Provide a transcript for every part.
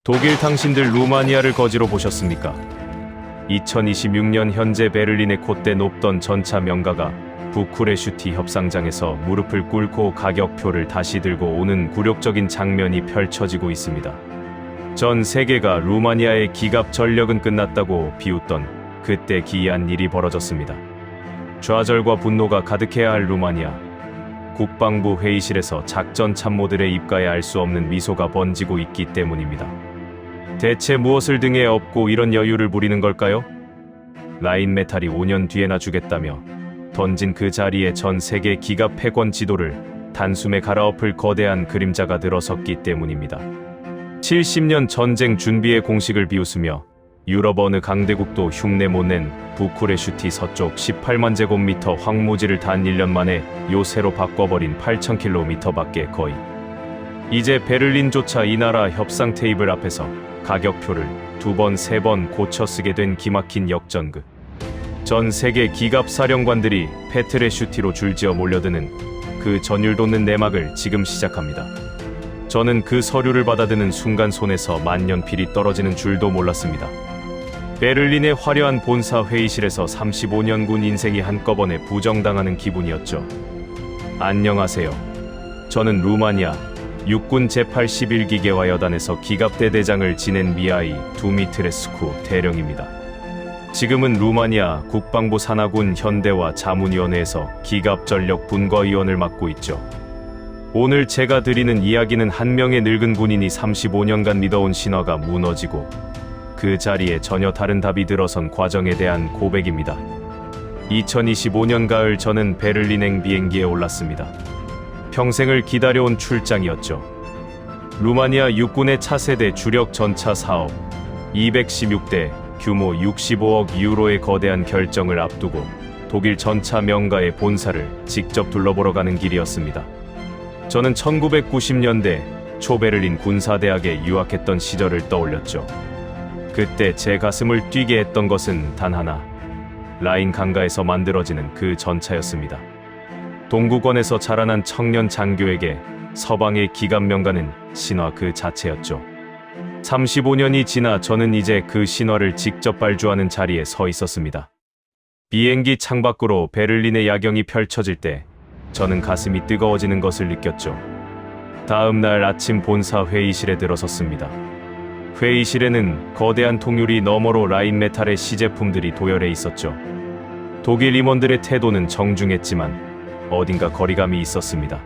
독일 당신들 루마니아를 거지로 보셨습니까? 2026년 현재 베를린의 콧대 높던 전차 명가가 부쿠레슈티 협상장에서 무릎을 꿇고 가격표를 다시 들고 오는 굴욕적인 장면이 펼쳐지고 있습니다. 전 세계가 루마니아의 기갑 전력은 끝났다고 비웃던 그때 기이한 일이 벌어졌습니다. 좌절과 분노가 가득해야 할 루마니아. 국방부 회의실에서 작전 참모들의 입가에 알 수 없는 미소가 번지고 있기 때문입니다. 대체 무엇을 등에 업고 이런 여유를 부리는 걸까요? 라인메탈이 5년 뒤에나 주겠다며 던진 그 자리에 전 세계 기갑 패권 지도를 단숨에 갈아엎을 거대한 그림자가 들어섰기 때문입니다. 70년 전쟁 준비의 공식을 비웃으며 유럽 어느 강대국도 흉내 못 낸 부쿠레슈티 서쪽 18만 제곱미터 황무지를 단 1년 만에 요새로 바꿔버린 8,000km밖에 거의. 이제 베를린조차 이 나라 협상 테이블 앞에서 가격표를 2번, 3번 고쳐 쓰게 된 기막힌 역전극. 전 세계 기갑 사령관들이 페트레슈티로 줄지어 몰려드는 그 전율 돋는 내막을 지금 시작합니다. 저는 그 서류를 받아드는 순간 손에서 만년필이 떨어지는 줄도 몰랐습니다. 베를린의 화려한 본사 회의실에서 35년 군 인생이 한꺼번에 부정당하는 기분이었죠. 안녕하세요. 저는 루마니아 육군 제81기계화 여단에서 기갑대 대장을 지낸 미하이 두미트레스쿠 대령입니다. 지금은 루마니아 국방부 산하군 현대화 자문위원회에서 기갑전력 분과위원을 맡고 있죠. 오늘 제가 드리는 이야기는 한 명의 늙은 군인이 35년간 믿어온 신화가 무너지고 그 자리에 전혀 다른 답이 들어선 과정에 대한 고백입니다. 2025년 가을 저는 베를린행 비행기에 올랐습니다. 평생을 기다려온 출장이었죠. 루마니아 육군의 차세대 주력 전차 사업 216대 규모 65억 유로의 거대한 결정을 앞두고 독일 전차 명가의 본사를 직접 둘러보러 가는 길이었습니다. 저는 1990년대 초베를린 군사대학에 유학했던 시절을 떠올렸죠. 그때 제 가슴을 뛰게 했던 것은 단 하나, 라인 강가에서 만들어지는 그 전차였습니다. 동구권에서 자라난 청년 장교에게 서방의 기갑 명가는 신화 그 자체였죠. 35년이 지나 저는 이제 그 신화를 직접 발주하는 자리에 서 있었습니다. 비행기 창밖으로 베를린의 야경이 펼쳐질 때 저는 가슴이 뜨거워지는 것을 느꼈죠. 다음 날 아침 본사 회의실에 들어섰습니다. 회의실에는 거대한 통유리 너머로 라인메탈의 시제품들이 도열해 있었죠. 독일 임원들의 태도는 정중했지만 어딘가 거리감이 있었습니다.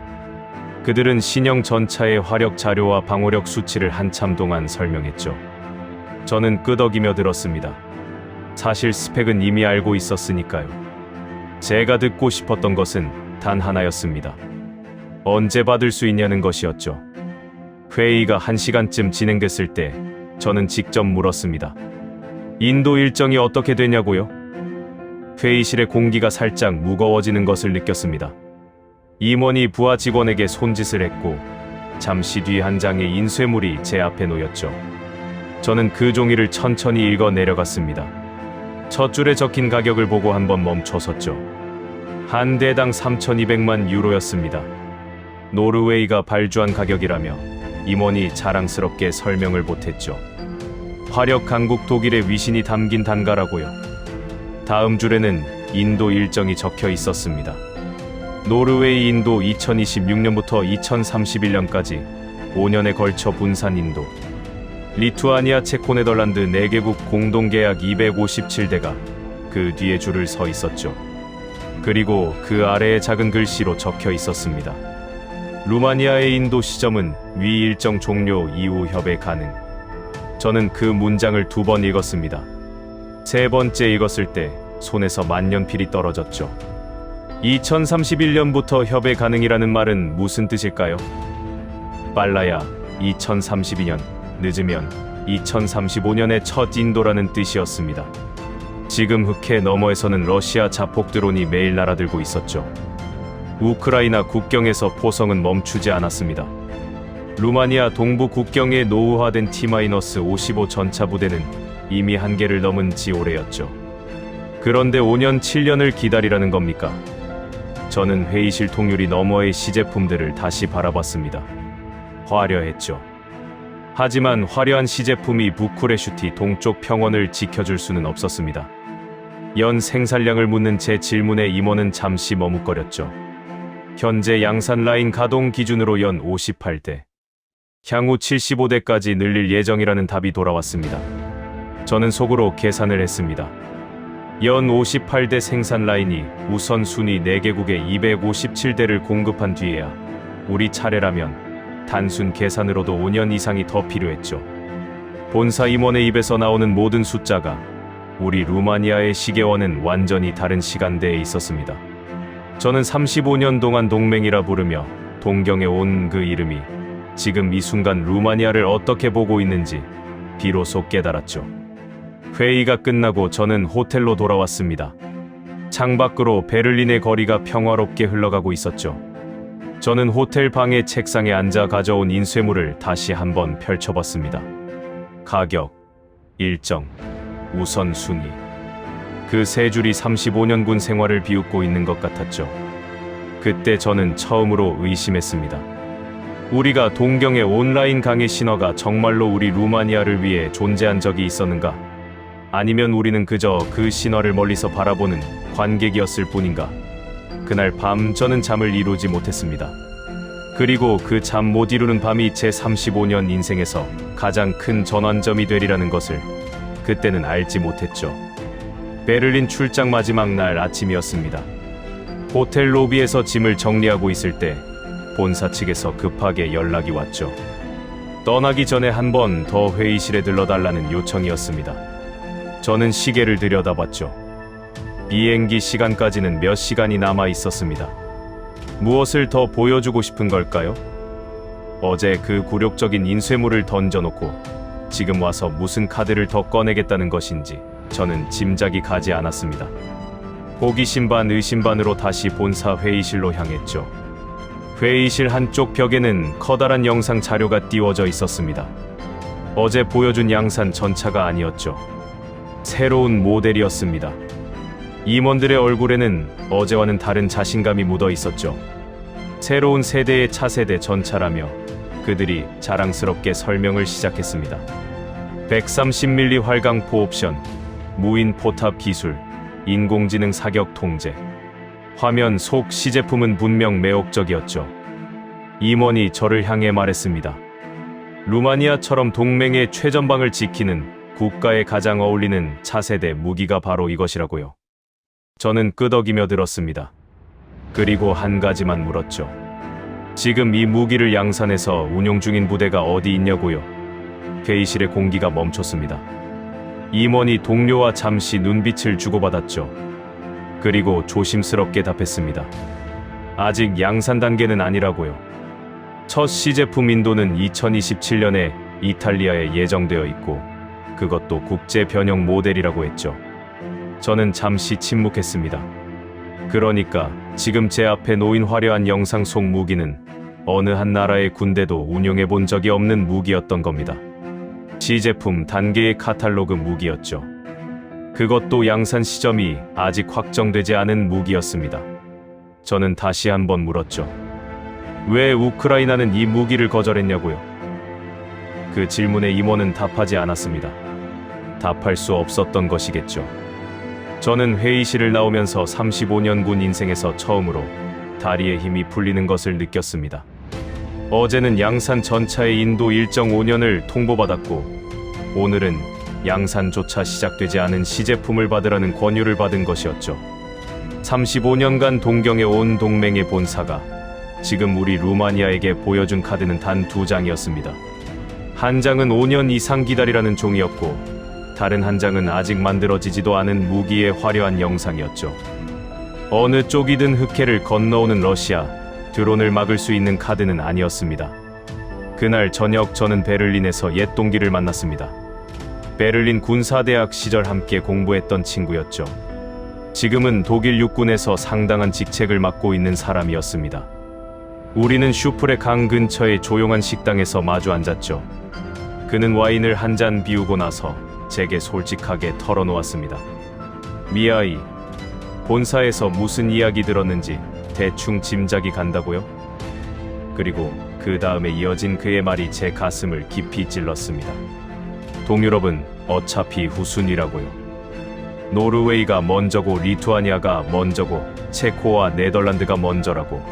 그들은 신형 전차의 화력 자료와 방호력 수치를 한참 동안 설명했죠. 저는 끄덕이며 들었습니다. 사실 스펙은 이미 알고 있었으니까요. 제가 듣고 싶었던 것은 단 하나였습니다. 언제 받을 수 있냐는 것이었죠. 회의가 1시간쯤 진행됐을 때 저는 직접 물었습니다. 인도 일정이 어떻게 되냐고요? 회의실의 공기가 살짝 무거워지는 것을 느꼈습니다. 임원이 부하 직원에게 손짓을 했고 잠시 뒤 한 장의 인쇄물이 제 앞에 놓였죠. 저는 그 종이를 천천히 읽어 내려갔습니다. 첫 줄에 적힌 가격을 보고 한번 멈춰섰죠. 한 대당 3,200만 유로였습니다. 노르웨이가 발주한 가격이라며 임원이 자랑스럽게 설명을 보탰죠. 화력 강국 독일의 위신이 담긴 단가라고요. 다음 줄에는 인도 일정이 적혀 있었습니다. 노르웨이 인도 2026년부터 2031년까지 5년에 걸쳐 분산 인도. 리투아니아 체코 네덜란드 4개국 공동계약 257대가 그 뒤에 줄을 서 있었죠. 그리고 그 아래에 작은 글씨로 적혀 있었습니다. 루마니아의 인도 시점은 위 일정 종료 이후 협의 가능. 저는 그 문장을 2번 읽었습니다. 세 번째 읽었을 때 손에서 만년필이 떨어졌죠. 2031년부터 협의 가능이라는 말은 무슨 뜻일까요? 빨라야 2032년, 늦으면 2035년의 첫 인도라는 뜻이었습니다. 지금 흑해 너머에서는 러시아 자폭 드론이 매일 날아들고 있었죠. 우크라이나 국경에서 포성은 멈추지 않았습니다. 루마니아 동부 국경에 노후화된 T-55 전차 부대는 이미 한계를 넘은 지 오래였죠. 그런데 5년, 7년을 기다리라는 겁니까? 저는 회의실 통유리 너머의 시제품들을 다시 바라봤습니다. 화려했죠. 하지만 화려한 시제품이 부쿠레슈티 동쪽 평원을 지켜줄 수는 없었습니다. 연 생산량을 묻는 제 질문에 임원은 잠시 머뭇거렸죠. 현재 양산 라인 가동 기준으로 연 58대, 향후 75대까지 늘릴 예정이라는 답이 돌아왔습니다. 저는 속으로 계산을 했습니다. 연 58대 생산 라인이 우선 순위 4개국에 257대를 공급한 뒤에야 우리 차례라면 단순 계산으로도 5년 이상이 더 필요했죠. 본사 임원의 입에서 나오는 모든 숫자가 우리 루마니아의 시계와는 완전히 다른 시간대에 있었습니다. 저는 35년 동안 동맹이라 부르며 동경에 온 그 이름이 지금 이 순간 루마니아를 어떻게 보고 있는지 비로소 깨달았죠. 회의가 끝나고 저는 호텔로 돌아왔습니다. 창밖으로 베를린의 거리가 평화롭게 흘러가고 있었죠. 저는 호텔 방의 책상에 앉아 가져온 인쇄물을 다시 한번 펼쳐봤습니다. 가격, 일정, 우선순위. 그 세 줄이 35년 군 생활을 비웃고 있는 것 같았죠. 그때 저는 처음으로 의심했습니다. 우리가 동경의 온라인 강의 신화가 정말로 우리 루마니아를 위해 존재한 적이 있었는가? 아니면 우리는 그저 그 신화를 멀리서 바라보는 관객이었을 뿐인가? 그날 밤 저는 잠을 이루지 못했습니다. 그리고 그 잠 못 이루는 밤이 제 35년 인생에서 가장 큰 전환점이 되리라는 것을 그때는 알지 못했죠. 베를린 출장 마지막 날 아침이었습니다. 호텔 로비에서 짐을 정리하고 있을 때 본사 측에서 급하게 연락이 왔죠. 떠나기 전에 한 번 더 회의실에 들러달라는 요청이었습니다. 저는 시계를 들여다봤죠. 비행기 시간까지는 몇 시간이 남아 있었습니다. 무엇을 더 보여주고 싶은 걸까요? 어제 그 굴욕적인 인쇄물을 던져놓고 지금 와서 무슨 카드를 더 꺼내겠다는 것인지 저는 짐작이 가지 않았습니다. 호기심 반 의심 반으로 다시 본사 회의실로 향했죠. 회의실 한쪽 벽에는 커다란 영상 자료가 띄워져 있었습니다. 어제 보여준 양산 전차가 아니었죠. 새로운 모델이었습니다. 임원들의 얼굴에는 어제와는 다른 자신감이 묻어 있었죠. 새로운 세대의 차세대 전차라며 그들이 자랑스럽게 설명을 시작했습니다. 130mm 활강포 옵션, 무인 포탑 기술, 인공지능 사격 통제. 화면 속 시제품은 분명 매혹적이었죠. 임원이 저를 향해 말했습니다. 루마니아처럼 동맹의 최전방을 지키는 국가에 가장 어울리는 차세대 무기가 바로 이것이라고요. 저는 끄덕이며 들었습니다. 그리고 한 가지만 물었죠. 지금 이 무기를 양산해서 운용 중인 부대가 어디 있냐고요? 회의실의 공기가 멈췄습니다. 임원이 동료와 잠시 눈빛을 주고받았죠. 그리고 조심스럽게 답했습니다. 아직 양산 단계는 아니라고요. 첫 시제품 인도는 2027년에 이탈리아에 예정되어 있고 그것도 국제 변형 모델이라고 했죠. 저는 잠시 침묵했습니다. 그러니까 지금 제 앞에 놓인 화려한 영상 속 무기는 어느 한 나라의 군대도 운용해 본 적이 없는 무기였던 겁니다. 시제품 단계의 카탈로그 무기였죠. 그것도 양산 시점이 아직 확정되지 않은 무기였습니다. 저는 다시 한번 물었죠. 왜 우크라이나는 이 무기를 거절했냐고요? 그 질문에 임원은 답하지 않았습니다. 답할 수 없었던 것이겠죠. 저는 회의실을 나오면서 35년 군 인생에서 처음으로 다리의 힘이 풀리는 것을 느꼈습니다. 어제는 양산 전차의 인도 일정 5년을 통보받았고 오늘은 양산조차 시작되지 않은 시제품을 받으라는 권유를 받은 것이었죠. 35년간 동경에 온 동맹의 본사가 지금 우리 루마니아에게 보여준 카드는 단 2장이었습니다. 한 장은 5년 이상 기다리라는 종이었고 다른 한 장은 아직 만들어지지도 않은 무기의 화려한 영상이었죠. 어느 쪽이든 흑해를 건너오는 러시아, 드론을 막을 수 있는 카드는 아니었습니다. 그날 저녁 저는 베를린에서 옛 동기를 만났습니다. 베를린 군사대학 시절 함께 공부했던 친구였죠. 지금은 독일 육군에서 상당한 직책을 맡고 있는 사람이었습니다. 우리는 슈프레 강 근처의 조용한 식당에서 마주 앉았죠. 그는 와인을 한 잔 비우고 나서 제게 솔직하게 털어놓았습니다. 미아이, 본사에서 무슨 이야기 들었는지 대충 짐작이 간다고요? 그리고 그 다음에 이어진 그의 말이 제 가슴을 깊이 찔렀습니다. 동유럽은 어차피 후순위라고요. 노르웨이가 먼저고 리투아니아가 먼저고 체코와 네덜란드가 먼저라고.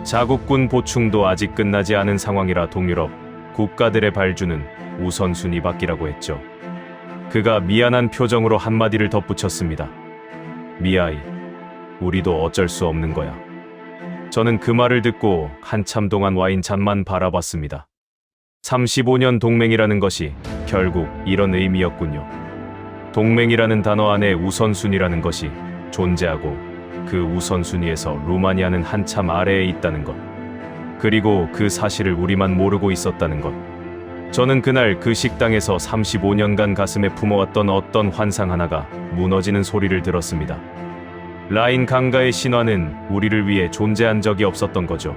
자국군 보충도 아직 끝나지 않은 상황이라 동유럽 국가들의 발주는 우선순위 받기라고 했죠. 그가 미안한 표정으로 한마디를 덧붙였습니다. 미아이, 우리도 어쩔 수 없는 거야. 저는 그 말을 듣고 한참 동안 와인 잔만 바라봤습니다. 35년 동맹이라는 것이 결국 이런 의미였군요. 동맹이라는 단어 안에 우선순위라는 것이 존재하고 그 우선순위에서 루마니아는 한참 아래에 있다는 것. 그리고 그 사실을 우리만 모르고 있었다는 것. 저는 그날 그 식당에서 35년간 가슴에 품어왔던 어떤 환상 하나가 무너지는 소리를 들었습니다. 라인 강가의 신화는 우리를 위해 존재한 적이 없었던 거죠.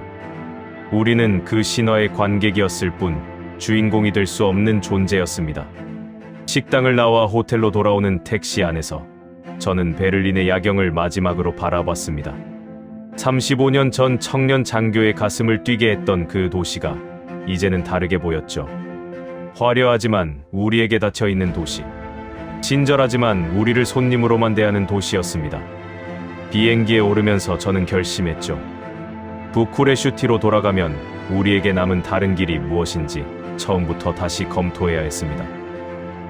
우리는 그 신화의 관객이었을 뿐 주인공이 될 수 없는 존재였습니다. 식당을 나와 호텔로 돌아오는 택시 안에서 저는 베를린의 야경을 마지막으로 바라봤습니다. 35년 전 청년 장교의 가슴을 뛰게 했던 그 도시가 이제는 다르게 보였죠. 화려하지만 우리에게 닫혀있는 도시. 친절하지만 우리를 손님으로만 대하는 도시였습니다. 비행기에 오르면서 저는 결심했죠. 부쿠레슈티로 돌아가면 우리에게 남은 다른 길이 무엇인지 처음부터 다시 검토해야 했습니다.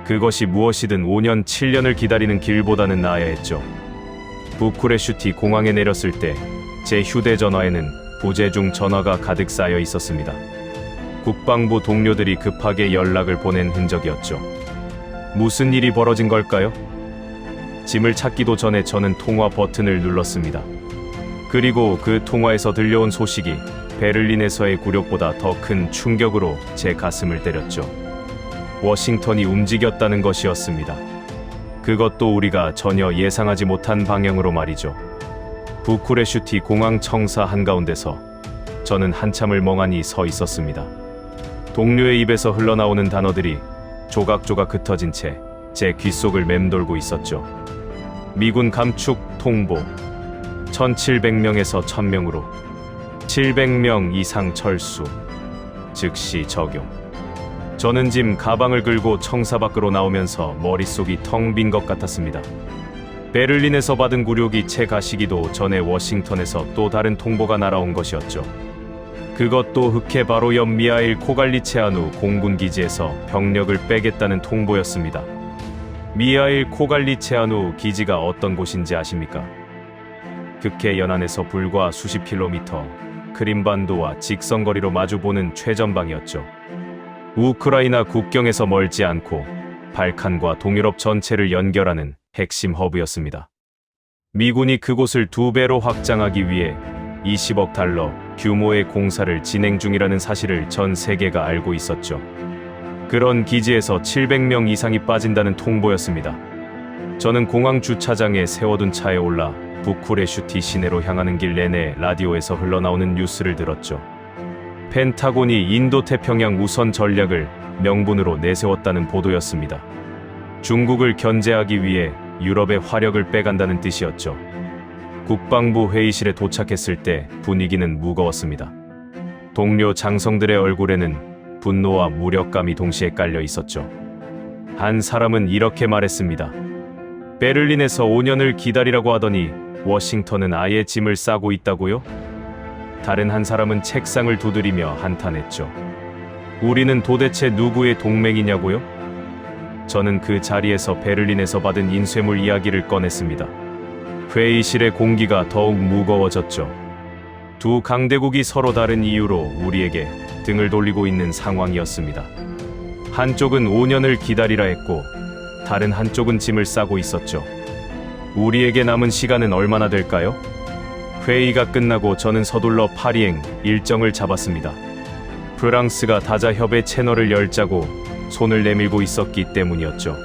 그것이 무엇이든 5년, 7년을 기다리는 길보다는 나아야 했죠. 부쿠레슈티 공항에 내렸을 때 제 휴대전화에는 부재중 전화가 가득 쌓여 있었습니다. 국방부 동료들이 급하게 연락을 보낸 흔적이었죠. 무슨 일이 벌어진 걸까요? 짐을 찾기도 전에 저는 통화 버튼을 눌렀습니다. 그리고 그 통화에서 들려온 소식이 베를린에서의 굴욕보다 더 큰 충격으로 제 가슴을 때렸죠. 워싱턴이 움직였다는 것이었습니다. 그것도 우리가 전혀 예상하지 못한 방향으로 말이죠. 부쿠레슈티 공항 청사 한가운데서 저는 한참을 멍하니 서 있었습니다. 동료의 입에서 흘러나오는 단어들이 조각조각 흩어진 채 제 귓속을 맴돌고 있었죠. 미군 감축 통보 1700명에서 1000명으로 700명 이상 철수 즉시 적용. 저는 짐 가방을 끌고 청사 밖으로 나오면서 머릿속이 텅 빈 것 같았습니다. 베를린에서 받은 굴욕이 채 가시기도 전에 워싱턴에서 또 다른 통보가 날아온 것이었죠. 그것도 흑해 바로 옆 미하일 코갈리체아누 공군기지에서 병력을 빼겠다는 통보였습니다. 미하일 코갈리체아누 기지가 어떤 곳인지 아십니까? 흑해 연안에서 불과 수십 킬로미터, 크림반도와 직선거리로 마주보는 최전방이었죠. 우크라이나 국경에서 멀지 않고 발칸과 동유럽 전체를 연결하는 핵심 허브였습니다. 미군이 그곳을 2배로 확장하기 위해 20억 달러 규모의 공사를 진행 중이라는 사실을 전 세계가 알고 있었죠. 그런 기지에서 700명 이상이 빠진다는 통보였습니다. 저는 공항 주차장에 세워둔 차에 올라 부쿠레슈티 시내로 향하는 길 내내 라디오에서 흘러나오는 뉴스를 들었죠. 펜타곤이 인도태평양 우선 전략을 명분으로 내세웠다는 보도였습니다. 중국을 견제하기 위해 유럽의 화력을 빼간다는 뜻이었죠. 국방부 회의실에 도착했을 때 분위기는 무거웠습니다. 동료 장성들의 얼굴에는 분노와 무력감이 동시에 깔려 있었죠. 한 사람은 이렇게 말했습니다. 베를린에서 5년을 기다리라고 하더니 워싱턴은 아예 짐을 싸고 있다고요? 다른 한 사람은 책상을 두드리며 한탄했죠. 우리는 도대체 누구의 동맹이냐고요? 저는 그 자리에서 베를린에서 받은 인쇄물 이야기를 꺼냈습니다. 회의실의 공기가 더욱 무거워졌죠. 두 강대국이 서로 다른 이유로 우리에게 등을 돌리고 있는 상황이었습니다. 한쪽은 5년을 기다리라 했고 다른 한쪽은 짐을 싸고 있었죠. 우리에게 남은 시간은 얼마나 될까요? 회의가 끝나고 저는 서둘러 파리행 일정을 잡았습니다. 프랑스가 다자협의 채널을 열자고 손을 내밀고 있었기 때문이었죠.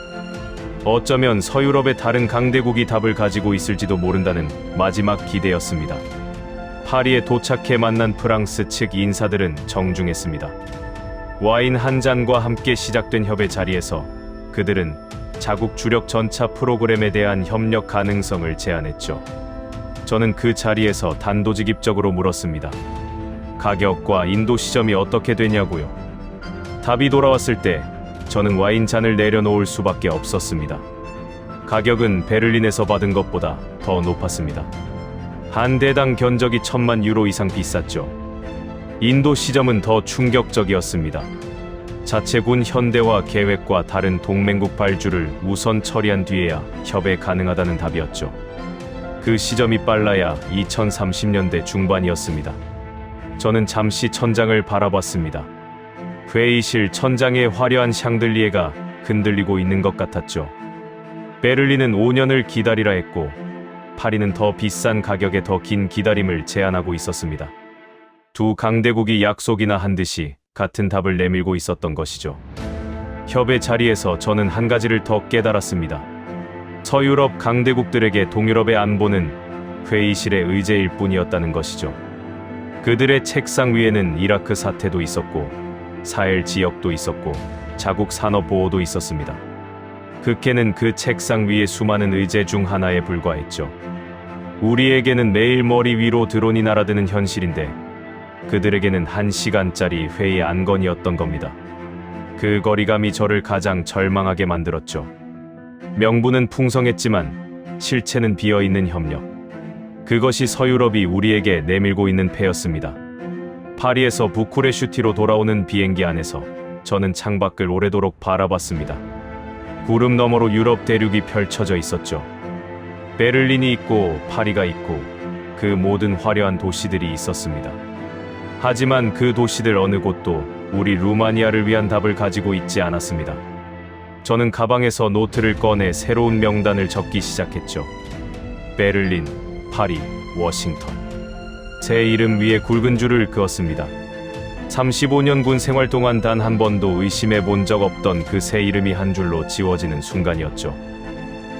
어쩌면 서유럽의 다른 강대국이 답을 가지고 있을지도 모른다는 마지막 기대였습니다. 파리에 도착해 만난 프랑스 측 인사들은 정중했습니다. 와인 한 잔과 함께 시작된 협의 자리에서 그들은 자국 주력 전차 프로그램에 대한 협력 가능성을 제안했죠. 저는 그 자리에서 단도직입적으로 물었습니다. 가격과 인도 시점이 어떻게 되냐고요? 답이 돌아왔을 때 저는 와인 잔을 내려놓을 수밖에 없었습니다. 가격은 베를린에서 받은 것보다 더 높았습니다. 한 대당 견적이 1000만 유로 이상 비쌌죠. 인도 시점은 더 충격적이었습니다. 자체군 현대화 계획과 다른 동맹국 발주를 우선 처리한 뒤에야 협의 가능하다는 답이었죠. 그 시점이 빨라야 2030년대 중반이었습니다. 저는 잠시 천장을 바라봤습니다. 회의실 천장의 화려한 샹들리에가 흔들리고 있는 것 같았죠. 베를린은 5년을 기다리라 했고 파리는 더 비싼 가격에 더 긴 기다림을 제안하고 있었습니다. 두 강대국이 약속이나 한 듯이 같은 답을 내밀고 있었던 것이죠. 협의 자리에서 저는 한 가지를 더 깨달았습니다. 서유럽 강대국들에게 동유럽의 안보는 회의실의 의제일 뿐이었다는 것이죠. 그들의 책상 위에는 이라크 사태도 있었고 사헬 지역도 있었고 자국 산업 보호도 있었습니다. 극해는 그 책상 위의 수많은 의제 중 하나에 불과했죠. 우리에게는 매일 머리 위로 드론이 날아드는 현실인데 그들에게는 1시간짜리 회의 안건이었던 겁니다. 그 거리감이 저를 가장 절망하게 만들었죠. 명분은 풍성했지만 실체는 비어있는 협력. 그것이 서유럽이 우리에게 내밀고 있는 패였습니다. 파리에서 부쿠레슈티로 돌아오는 비행기 안에서 저는 창밖을 오래도록 바라봤습니다. 구름 너머로 유럽 대륙이 펼쳐져 있었죠. 베를린이 있고 파리가 있고 그 모든 화려한 도시들이 있었습니다. 하지만 그 도시들 어느 곳도 우리 루마니아를 위한 답을 가지고 있지 않았습니다. 저는 가방에서 노트를 꺼내 새로운 명단을 적기 시작했죠. 베를린, 파리, 워싱턴. 제 이름 위에 굵은 줄을 그었습니다. 35년 군 생활 동안 단 한 번도 의심해 본 적 없던 그 새 이름이 한 줄로 지워지는 순간이었죠.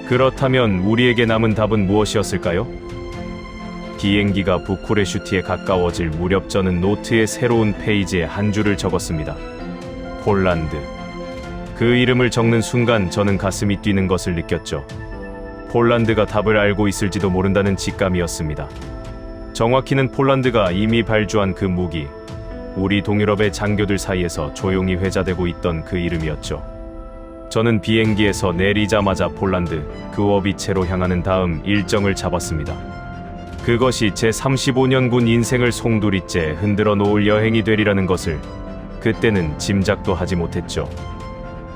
그렇다면 우리에게 남은 답은 무엇이었을까요? 비행기가 부쿠레슈티에 가까워질 무렵 저는 노트의 새로운 페이지에 한 줄을 적었습니다. 폴란드. 그 이름을 적는 순간 저는 가슴이 뛰는 것을 느꼈죠. 폴란드가 답을 알고 있을지도 모른다는 직감이었습니다. 정확히는 폴란드가 이미 발주한 그 무기, 우리 동유럽의 장교들 사이에서 조용히 회자되고 있던 그 이름이었죠. 저는 비행기에서 내리자마자 폴란드, 그워비체로 향하는 다음 일정을 잡았습니다. 그것이 제 35년 군 인생을 송두리째 흔들어 놓을 여행이 되리라는 것을 그때는 짐작도 하지 못했죠.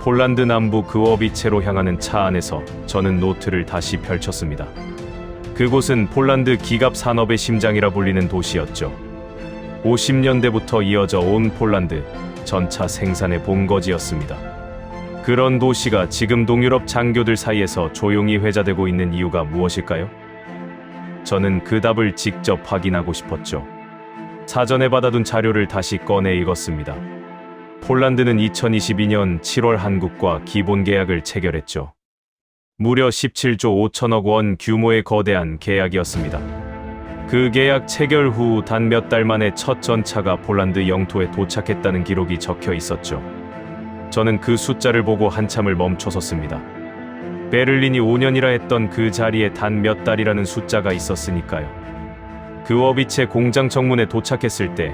폴란드 남부 그워비체로 향하는 차 안에서 저는 노트를 다시 펼쳤습니다. 그곳은 폴란드 기갑 산업의 심장이라 불리는 도시였죠. 50년대부터 이어져 온 폴란드 전차 생산의 본거지였습니다. 그런 도시가 지금 동유럽 장교들 사이에서 조용히 회자되고 있는 이유가 무엇일까요? 저는 그 답을 직접 확인하고 싶었죠. 사전에 받아둔 자료를 다시 꺼내 읽었습니다. 폴란드는 2022년 7월 한국과 기본계약을 체결했죠. 무려 17조 5천억 원 규모의 거대한 계약이었습니다. 그 계약 체결 후 단 몇 달 만에 첫 전차가 폴란드 영토에 도착했다는 기록이 적혀 있었죠. 저는 그 숫자를 보고 한참을 멈춰섰습니다. 베를린이 5년이라 했던 그 자리에 단 몇 달이라는 숫자가 있었으니까요. 그 워비체 공장 정문에 도착했을 때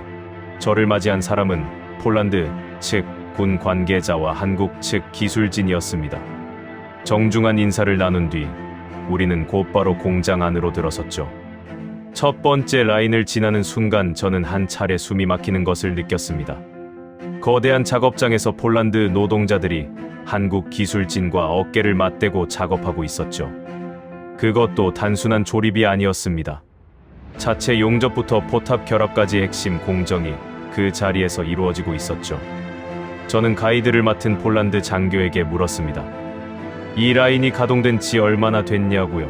저를 맞이한 사람은 폴란드 측 군 관계자와 한국 측 기술진이었습니다. 정중한 인사를 나눈 뒤 우리는 곧바로 공장 안으로 들어섰죠. 첫 번째 라인을 지나는 순간 저는 한 차례 숨이 막히는 것을 느꼈습니다. 거대한 작업장에서 폴란드 노동자들이 한국 기술진과 어깨를 맞대고 작업하고 있었죠. 그것도 단순한 조립이 아니었습니다. 자체 용접부터 포탑 결합까지 핵심 공정이 그 자리에서 이루어지고 있었죠. 저는 가이드를 맡은 폴란드 장교에게 물었습니다. 이 라인이 가동된 지 얼마나 됐냐고요.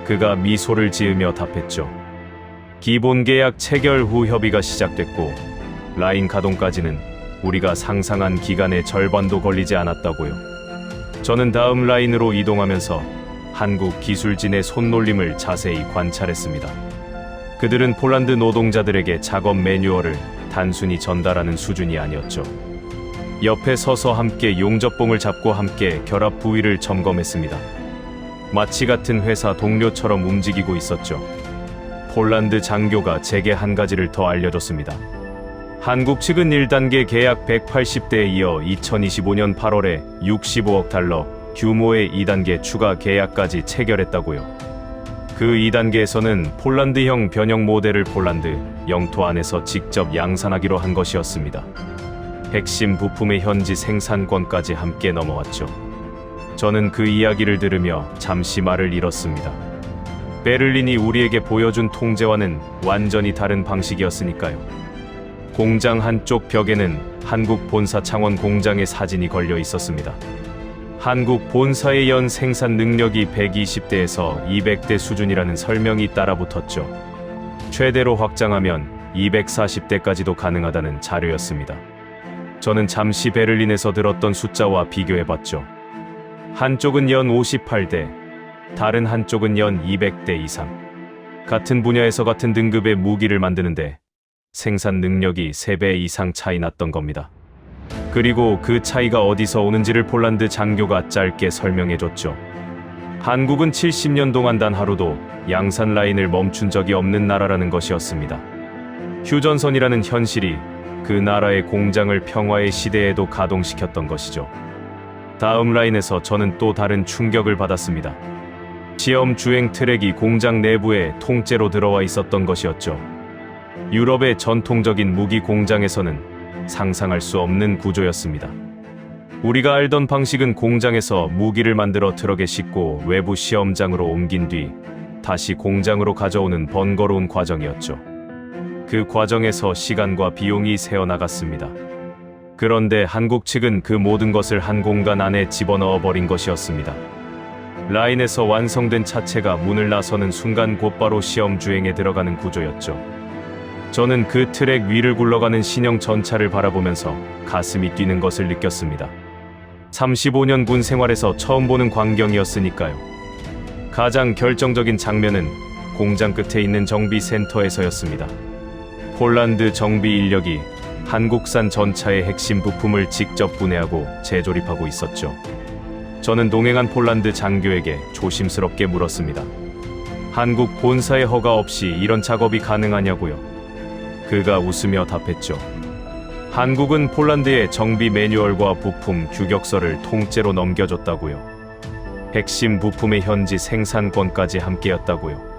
그가 미소를 지으며 답했죠. 기본계약 체결 후 협의가 시작됐고 라인 가동까지는 우리가 상상한 기간의 절반도 걸리지 않았다고요. 저는 다음 라인으로 이동하면서 한국 기술진의 손놀림을 자세히 관찰했습니다. 그들은 폴란드 노동자들에게 작업 매뉴얼을 단순히 전달하는 수준이 아니었죠. 옆에 서서 함께 용접봉을 잡고 함께 결합 부위를 점검했습니다. 마치 같은 회사 동료처럼 움직이고 있었죠. 폴란드 장교가 제게 한 가지를 더 알려줬습니다. 한국 측은 1단계 계약 180대에 이어 2025년 8월에 65억 달러 규모의 2단계 추가 계약까지 체결했다고요. 그 2단계에서는 폴란드형 변형 모델을 폴란드 영토 안에서 직접 양산하기로 한 것이었습니다. 핵심 부품의 현지 생산권까지 함께 넘어왔죠. 저는 그 이야기를 들으며 잠시 말을 잃었습니다. 베를린이 우리에게 보여준 통제와는 완전히 다른 방식이었으니까요. 공장 한쪽 벽에는 한국 본사 창원 공장의 사진이 걸려 있었습니다. 한국 본사의 연 생산 능력이 120대에서 200대 수준이라는 설명이 따라붙었죠. 최대로 확장하면 240대까지도 가능하다는 자료였습니다. 저는 잠시 베를린에서 들었던 숫자와 비교해봤죠. 한쪽은 연 58대, 다른 한쪽은 연 200대 이상. 같은 분야에서 같은 등급의 무기를 만드는데 생산 능력이 3배 이상 차이 났던 겁니다. 그리고 그 차이가 어디서 오는지를 폴란드 장교가 짧게 설명해줬죠. 한국은 70년 동안 단 하루도 양산 라인을 멈춘 적이 없는 나라라는 것이었습니다. 휴전선이라는 현실이 그 나라의 공장을 평화의 시대에도 가동시켰던 것이죠. 다음 라인에서 저는 또 다른 충격을 받았습니다. 시험 주행 트랙이 공장 내부에 통째로 들어와 있었던 것이었죠. 유럽의 전통적인 무기 공장에서는 상상할 수 없는 구조였습니다. 우리가 알던 방식은 공장에서 무기를 만들어 트럭에 싣고 외부 시험장으로 옮긴 뒤 다시 공장으로 가져오는 번거로운 과정이었죠. 그 과정에서 시간과 비용이 새어나갔습니다. 그런데 한국 측은 그 모든 것을 한 공간 안에 집어넣어 버린 것이었습니다. 라인에서 완성된 차체가 문을 나서는 순간 곧바로 시험 주행에 들어가는 구조였죠. 저는 그 트랙 위를 굴러가는 신형 전차를 바라보면서 가슴이 뛰는 것을 느꼈습니다. 35년 군 생활에서 처음 보는 광경이었으니까요. 가장 결정적인 장면은 공장 끝에 있는 정비센터에서였습니다. 폴란드 정비 인력이 한국산 전차의 핵심 부품을 직접 분해하고 재조립하고 있었죠. 저는 동행한 폴란드 장교에게 조심스럽게 물었습니다. 한국 본사의 허가 없이 이런 작업이 가능하냐고요. 그가 웃으며 답했죠. 한국은 폴란드의 정비 매뉴얼과 부품 규격서를 통째로 넘겨줬다고요. 핵심 부품의 현지 생산권까지 함께였다고요.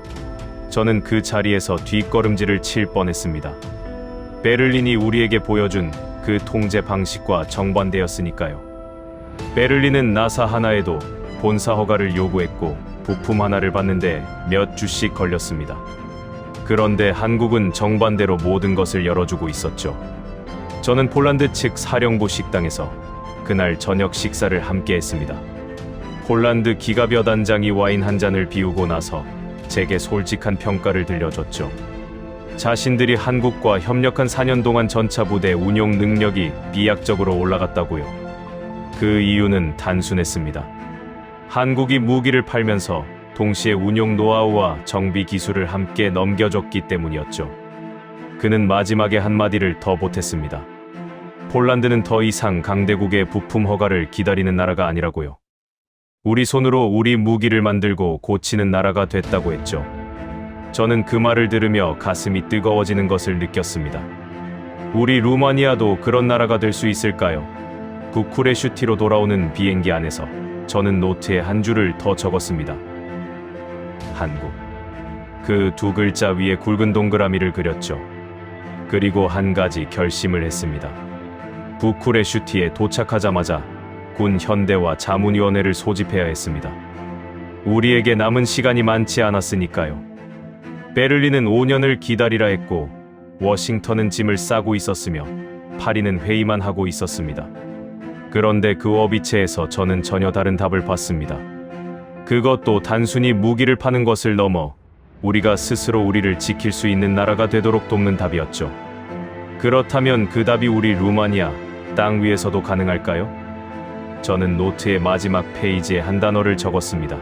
저는 그 자리에서 뒷걸음질을 칠 뻔했습니다. 베를린이 우리에게 보여준 그 통제 방식과 정반대였으니까요. 베를린은 나사 하나에도 본사 허가를 요구했고 부품 하나를 받는데 몇 주씩 걸렸습니다. 그런데 한국은 정반대로 모든 것을 열어주고 있었죠. 저는 폴란드 측 사령부 식당에서 그날 저녁 식사를 함께 했습니다. 폴란드 기갑여 단장이 와인 한 잔을 비우고 나서 제게 솔직한 평가를 들려줬죠. 자신들이 한국과 협력한 4년 동안 전차 부대 운용 능력이 비약적으로 올라갔다고요. 그 이유는 단순했습니다. 한국이 무기를 팔면서 동시에 운용 노하우와 정비 기술을 함께 넘겨줬기 때문이었죠. 그는 마지막에 한마디를 더 보탰습니다. 폴란드는 더 이상 강대국의 부품 허가를 기다리는 나라가 아니라고요. 우리 손으로 우리 무기를 만들고 고치는 나라가 됐다고 했죠. 저는 그 말을 들으며 가슴이 뜨거워지는 것을 느꼈습니다. 우리 루마니아도 그런 나라가 될 수 있을까요? 부쿠레슈티로 돌아오는 비행기 안에서 저는 노트에 한 줄을 더 적었습니다. 한국. 그 두 글자 위에 굵은 동그라미를 그렸죠. 그리고 한 가지 결심을 했습니다. 부쿠레슈티에 도착하자마자 군 현대화 자문위원회를 소집해야 했습니다. 우리에게 남은 시간이 많지 않았으니까요. 베를린은 5년을 기다리라 했고 워싱턴은 짐을 싸고 있었으며 파리는 회의만 하고 있었습니다. 그런데 그 어비체에서 저는 전혀 다른 답을 받습니다. 그것도 단순히 무기를 파는 것을 넘어 우리가 스스로 우리를 지킬 수 있는 나라가 되도록 돕는 답이었죠. 그렇다면 그 답이 우리 루마니아 땅 위에서도 가능할까요? 저는 노트의 마지막 페이지에 한 단어를 적었습니다.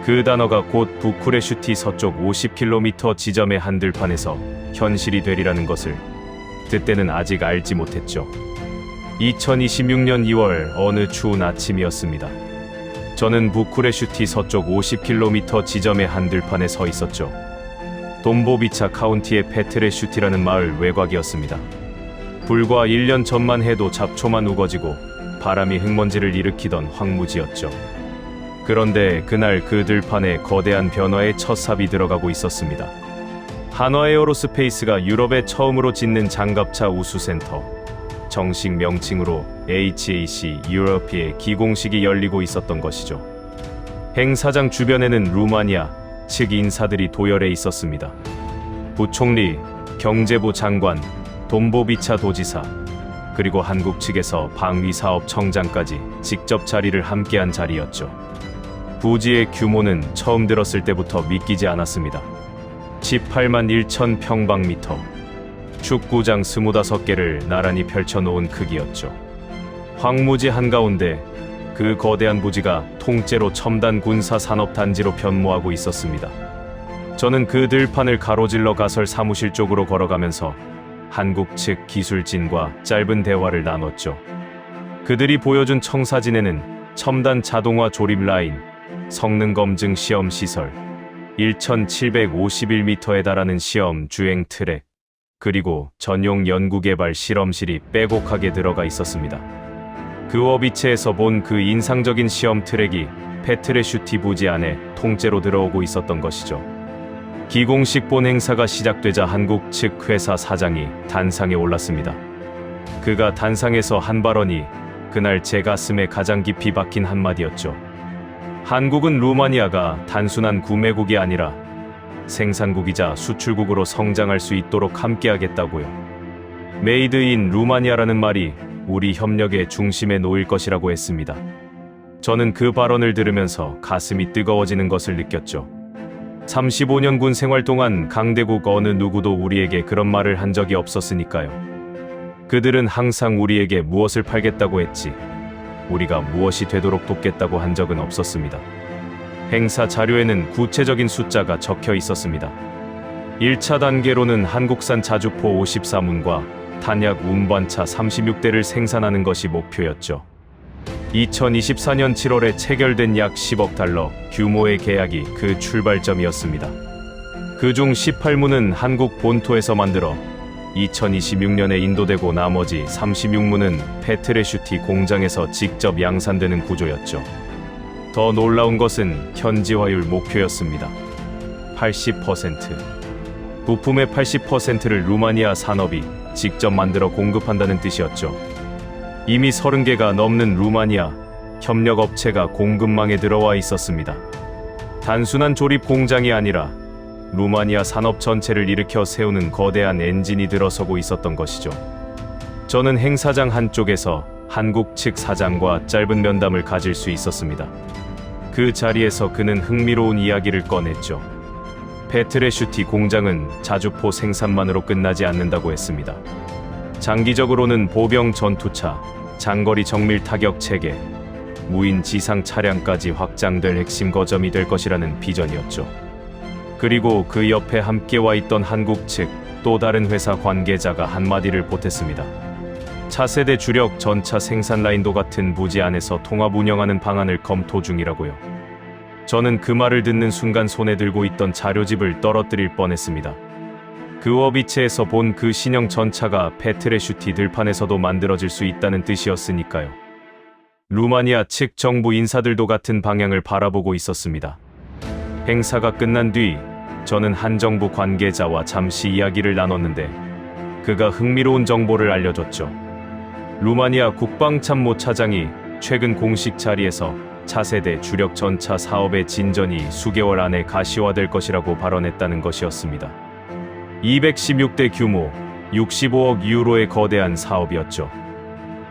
그 단어가 곧 부쿠레슈티 서쪽 50km 지점의 한들판에서 현실이 되리라는 것을 그때는 아직 알지 못했죠. 2026년 2월 어느 추운 아침이었습니다. 저는 부쿠레슈티 서쪽 50km 지점의 한들판에 서 있었죠. 돈보비차 카운티의 페트레슈티라는 마을 외곽이었습니다. 불과 1년 전만 해도 잡초만 우거지고 바람이 흙먼지를 일으키던 황무지였죠. 그런데 그날 그 들판에 거대한 변화의 첫 삽이 들어가고 있었습니다. 한화에어로스페이스가 유럽에 처음으로 짓는 장갑차 우수센터, 정식 명칭으로 HAC 유러피의 기공식이 열리고 있었던 것이죠. 행사장 주변에는 루마니아 측 인사들이 도열해 있었습니다. 부총리, 경제부 장관, 돈보비차 도지사, 그리고 한국 측에서 방위사업청장까지 직접 자리를 함께한 자리였죠. 부지의 규모는 처음 들었을 때부터 믿기지 않았습니다. 18만 1천 평방미터, 축구장 25개를 나란히 펼쳐놓은 크기였죠. 황무지 한가운데 그 거대한 부지가 통째로 첨단 군사 산업단지로 변모하고 있었습니다. 저는 그 들판을 가로질러 가설 사무실 쪽으로 걸어가면서 한국 측 기술진과 짧은 대화를 나눴죠. 그들이 보여준 청사진에는 첨단 자동화 조립 라인, 성능 검증 시험 시설, 1,751m에 달하는 시험 주행 트랙, 그리고 전용 연구개발 실험실이 빼곡하게 들어가 있었습니다. 그 어비체에서 본 그 인상적인 시험 트랙이 페트레슈티 부지 안에 통째로 들어오고 있었던 것이죠. 기공식 본 행사가 시작되자 한국 측 회사 사장이 단상에 올랐습니다. 그가 단상에서 한 발언이 그날 제 가슴에 가장 깊이 박힌 한마디였죠. 한국은 루마니아가 단순한 구매국이 아니라 생산국이자 수출국으로 성장할 수 있도록 함께하겠다고요. 메이드 인 루마니아라는 말이 우리 협력의 중심에 놓일 것이라고 했습니다. 저는 그 발언을 들으면서 가슴이 뜨거워지는 것을 느꼈죠. 35년 군 생활 동안 강대국 어느 누구도 우리에게 그런 말을 한 적이 없었으니까요. 그들은 항상 우리에게 무엇을 팔겠다고 했지, 우리가 무엇이 되도록 돕겠다고 한 적은 없었습니다. 행사 자료에는 구체적인 숫자가 적혀 있었습니다. 1차 단계로는 한국산 자주포 54문과 탄약 운반차 36대를 생산하는 것이 목표였죠. 2024년 7월에 체결된 약 10억 달러 규모의 계약이 그 출발점이었습니다. 그중 18문은 한국 본토에서 만들어 2026년에 인도되고 나머지 36문은 페트레슈티 공장에서 직접 양산되는 구조였죠. 더 놀라운 것은 현지화율 목표였습니다. 80%. 부품의 80%를 루마니아 산업이 직접 만들어 공급한다는 뜻이었죠. 이미 30개가 넘는 루마니아 협력업체가 공급망에 들어와 있었습니다. 단순한 조립 공장이 아니라 루마니아 산업 전체를 일으켜 세우는 거대한 엔진이 들어서고 있었던 것이죠. 저는 행사장 한쪽에서 한국 측 사장과 짧은 면담을 가질 수 있었습니다. 그 자리에서 그는 흥미로운 이야기를 꺼냈죠. 페트레슈티 공장은 자주포 생산만으로 끝나지 않는다고 했습니다. 장기적으로는 보병 전투차, 장거리 정밀 타격 체계, 무인 지상 차량까지 확장될 핵심 거점이 될 것이라는 비전이었죠. 그리고 그 옆에 함께 와 있던 한국 측 또 다른 회사 관계자가 한마디를 보탰습니다. 차세대 주력 전차 생산 라인도 같은 부지 안에서 통합 운영하는 방안을 검토 중이라고요. 저는 그 말을 듣는 순간 손에 들고 있던 자료집을 떨어뜨릴 뻔했습니다. 그 어비체에서 본 그 신형 전차가 페트레슈티 들판에서도 만들어질 수 있다는 뜻이었으니까요. 루마니아 측 정부 인사들도 같은 방향을 바라보고 있었습니다. 행사가 끝난 뒤 저는 한 정부 관계자와 잠시 이야기를 나눴는데 그가 흥미로운 정보를 알려줬죠. 루마니아 국방참모 차장이 최근 공식 자리에서 차세대 주력 전차 사업의 진전이 수개월 안에 가시화될 것이라고 발언했다는 것이었습니다. 216대 규모 65억 유로의 거대한 사업이었죠.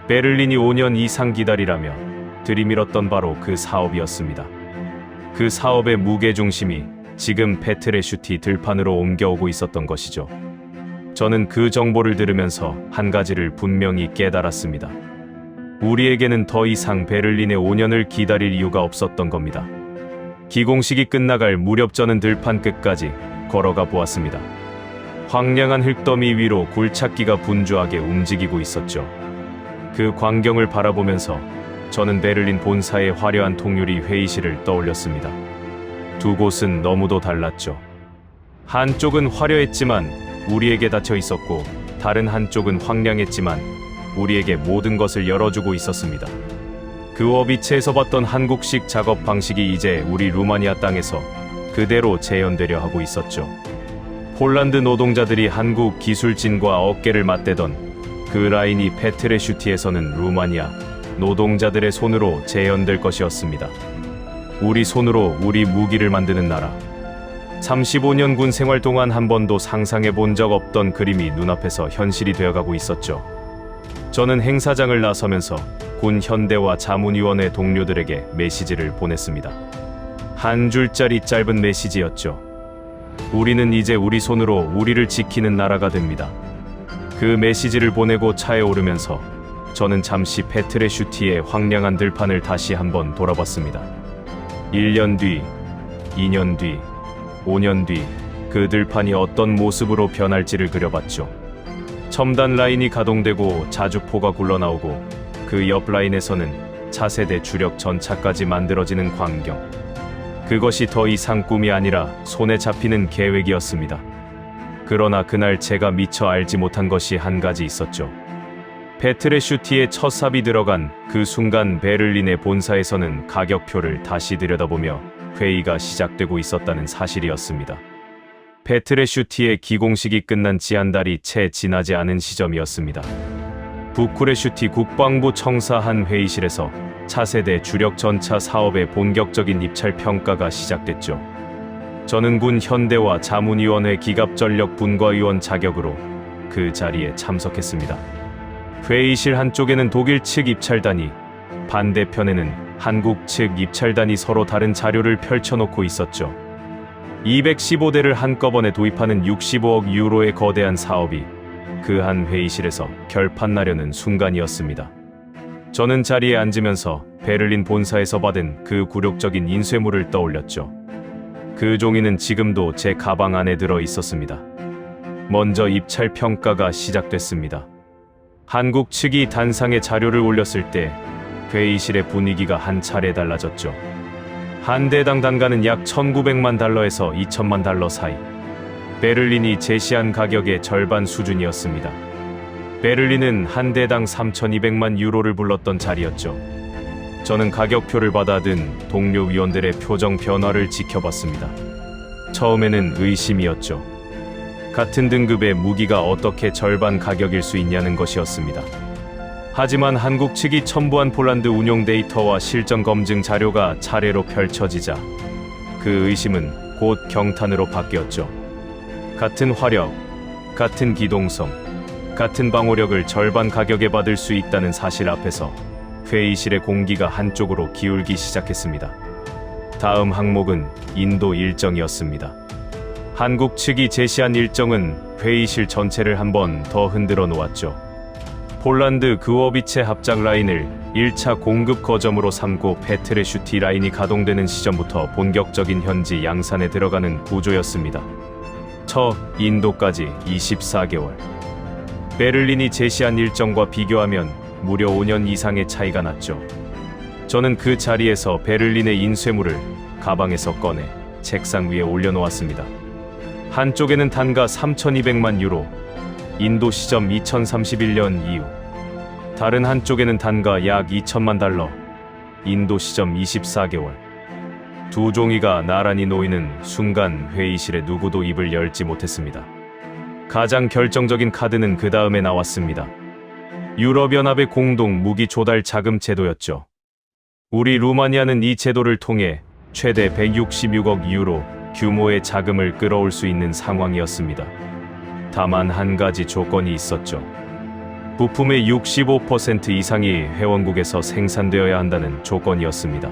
베를린이 5년 이상 기다리라며 들이밀었던 바로 그 사업이었습니다. 그 사업의 무게중심이 지금 페트레슈티 들판으로 옮겨오고 있었던 것이죠. 저는 그 정보를 들으면서 한 가지를 분명히 깨달았습니다. 우리에게는 더 이상 베를린에 5년을 기다릴 이유가 없었던 겁니다. 기공식이 끝나갈 무렵 저는 들판 끝까지 걸어가 보았습니다. 황량한 흙더미 위로 굴착기가 분주하게 움직이고 있었죠. 그 광경을 바라보면서 저는 베를린 본사의 화려한 통유리 회의실을 떠올렸습니다. 두 곳은 너무도 달랐죠. 한쪽은 화려했지만 우리에게 닫혀 있었고, 다른 한쪽은 황량했지만 우리에게 모든 것을 열어주고 있었습니다. 그 어비체에서 봤던 한국식 작업 방식이 이제 우리 루마니아 땅에서 그대로 재현되려 하고 있었죠. 폴란드 노동자들이 한국 기술진과 어깨를 맞대던 그 라인이 페트레슈티에서는 루마니아 노동자들의 손으로 재현될 것이었습니다. 우리 손으로 우리 무기를 만드는 나라. 35년 군 생활 동안 한 번도 상상해 본 적 없던 그림이 눈앞에서 현실이 되어가고 있었죠. 저는 행사장을 나서면서 군 현대와 자문위원회 동료들에게 메시지를 보냈습니다. 한 줄짜리 짧은 메시지였죠. 우리는 이제 우리 손으로 우리를 지키는 나라가 됩니다. 그 메시지를 보내고 차에 오르면서 저는 잠시 페트레슈티의 황량한 들판을 다시 한번 돌아봤습니다. 1년 뒤, 2년 뒤, 5년 뒤 그 들판이 어떤 모습으로 변할지를 그려봤죠. 첨단 라인이 가동되고 자주포가 굴러나오고 그 옆 라인에서는 차세대 주력 전차까지 만들어지는 광경. 그것이 더 이상 꿈이 아니라 손에 잡히는 계획이었습니다. 그러나 그날 제가 미처 알지 못한 것이 한 가지 있었죠. 페트레슈티의 첫 삽이 들어간 그 순간 베를린의 본사에서는 가격표를 다시 들여다보며 회의가 시작되고 있었다는 사실이었습니다. 페트레슈티의 기공식이 끝난 지 한 달이 채 지나지 않은 시점이었습니다. 부쿠레슈티 국방부 청사 한 회의실에서 차세대 주력 전차 사업의 본격적인 입찰 평가가 시작됐죠. 저는 군 현대와 자문위원회 기갑전력 분과위원 자격으로 그 자리에 참석했습니다. 회의실 한쪽에는 독일 측 입찰단이, 반대편에는 한국 측 입찰단이 서로 다른 자료를 펼쳐놓고 있었죠. 215대를 한꺼번에 도입하는 65억 유로의 거대한 사업이 그 한 회의실에서 결판나려는 순간이었습니다. 저는 자리에 앉으면서 베를린 본사에서 받은 그 굴욕적인 인쇄물을 떠올렸죠. 그 종이는 지금도 제 가방 안에 들어 있었습니다. 먼저 입찰 평가가 시작됐습니다. 한국 측이 단상에 자료를 올렸을 때 회의실의 분위기가 한 차례 달라졌죠. 한 대당 단가는 약 1,900만 달러에서 2,000만 달러 사이. 베를린이 제시한 가격의 절반 수준이었습니다. 베를린은 한 대당 3,200만 유로를 불렀던 자리였죠. 저는 가격표를 받아든 동료 위원들의 표정 변화를 지켜봤습니다. 처음에는 의심이었죠. 같은 등급의 무기가 어떻게 절반 가격일 수 있냐는 것이었습니다. 하지만 한국 측이 첨부한 폴란드 운용 데이터와 실전 검증 자료가 차례로 펼쳐지자 그 의심은 곧 경탄으로 바뀌었죠. 같은 화력, 같은 기동성, 같은 방어력을 절반 가격에 받을 수 있다는 사실 앞에서 회의실의 공기가 한쪽으로 기울기 시작했습니다. 다음 항목은 인도 일정이었습니다. 한국 측이 제시한 일정은 회의실 전체를 한 번 더 흔들어 놓았죠. 폴란드 그워비체 합작 라인을 1차 공급 거점으로 삼고 페트레슈티 라인이 가동되는 시점부터 본격적인 현지 양산에 들어가는 구조였습니다. 인도까지 24개월. 베를린이 제시한 일정과 비교하면 무려 5년 이상의 차이가 났죠. 저는 그 자리에서 베를린의 인쇄물을 가방에서 꺼내 책상 위에 올려놓았습니다. 한쪽에는 단가 3,200만 유로, 인도 시점 2031년 이후. 다른 한쪽에는 단가 약 2천만 달러, 인도 시점 24개월. 두 종이가 나란히 놓이는 순간 회의실에 누구도 입을 열지 못했습니다. 가장 결정적인 카드는 그 다음에 나왔습니다. 유럽연합의 공동 무기 조달 자금 제도였죠. 우리 루마니아는 이 제도를 통해 최대 166억 유로 규모의 자금을 끌어올 수 있는 상황이었습니다. 다만 한 가지 조건이 있었죠. 부품의 65% 이상이 회원국에서 생산되어야 한다는 조건이었습니다.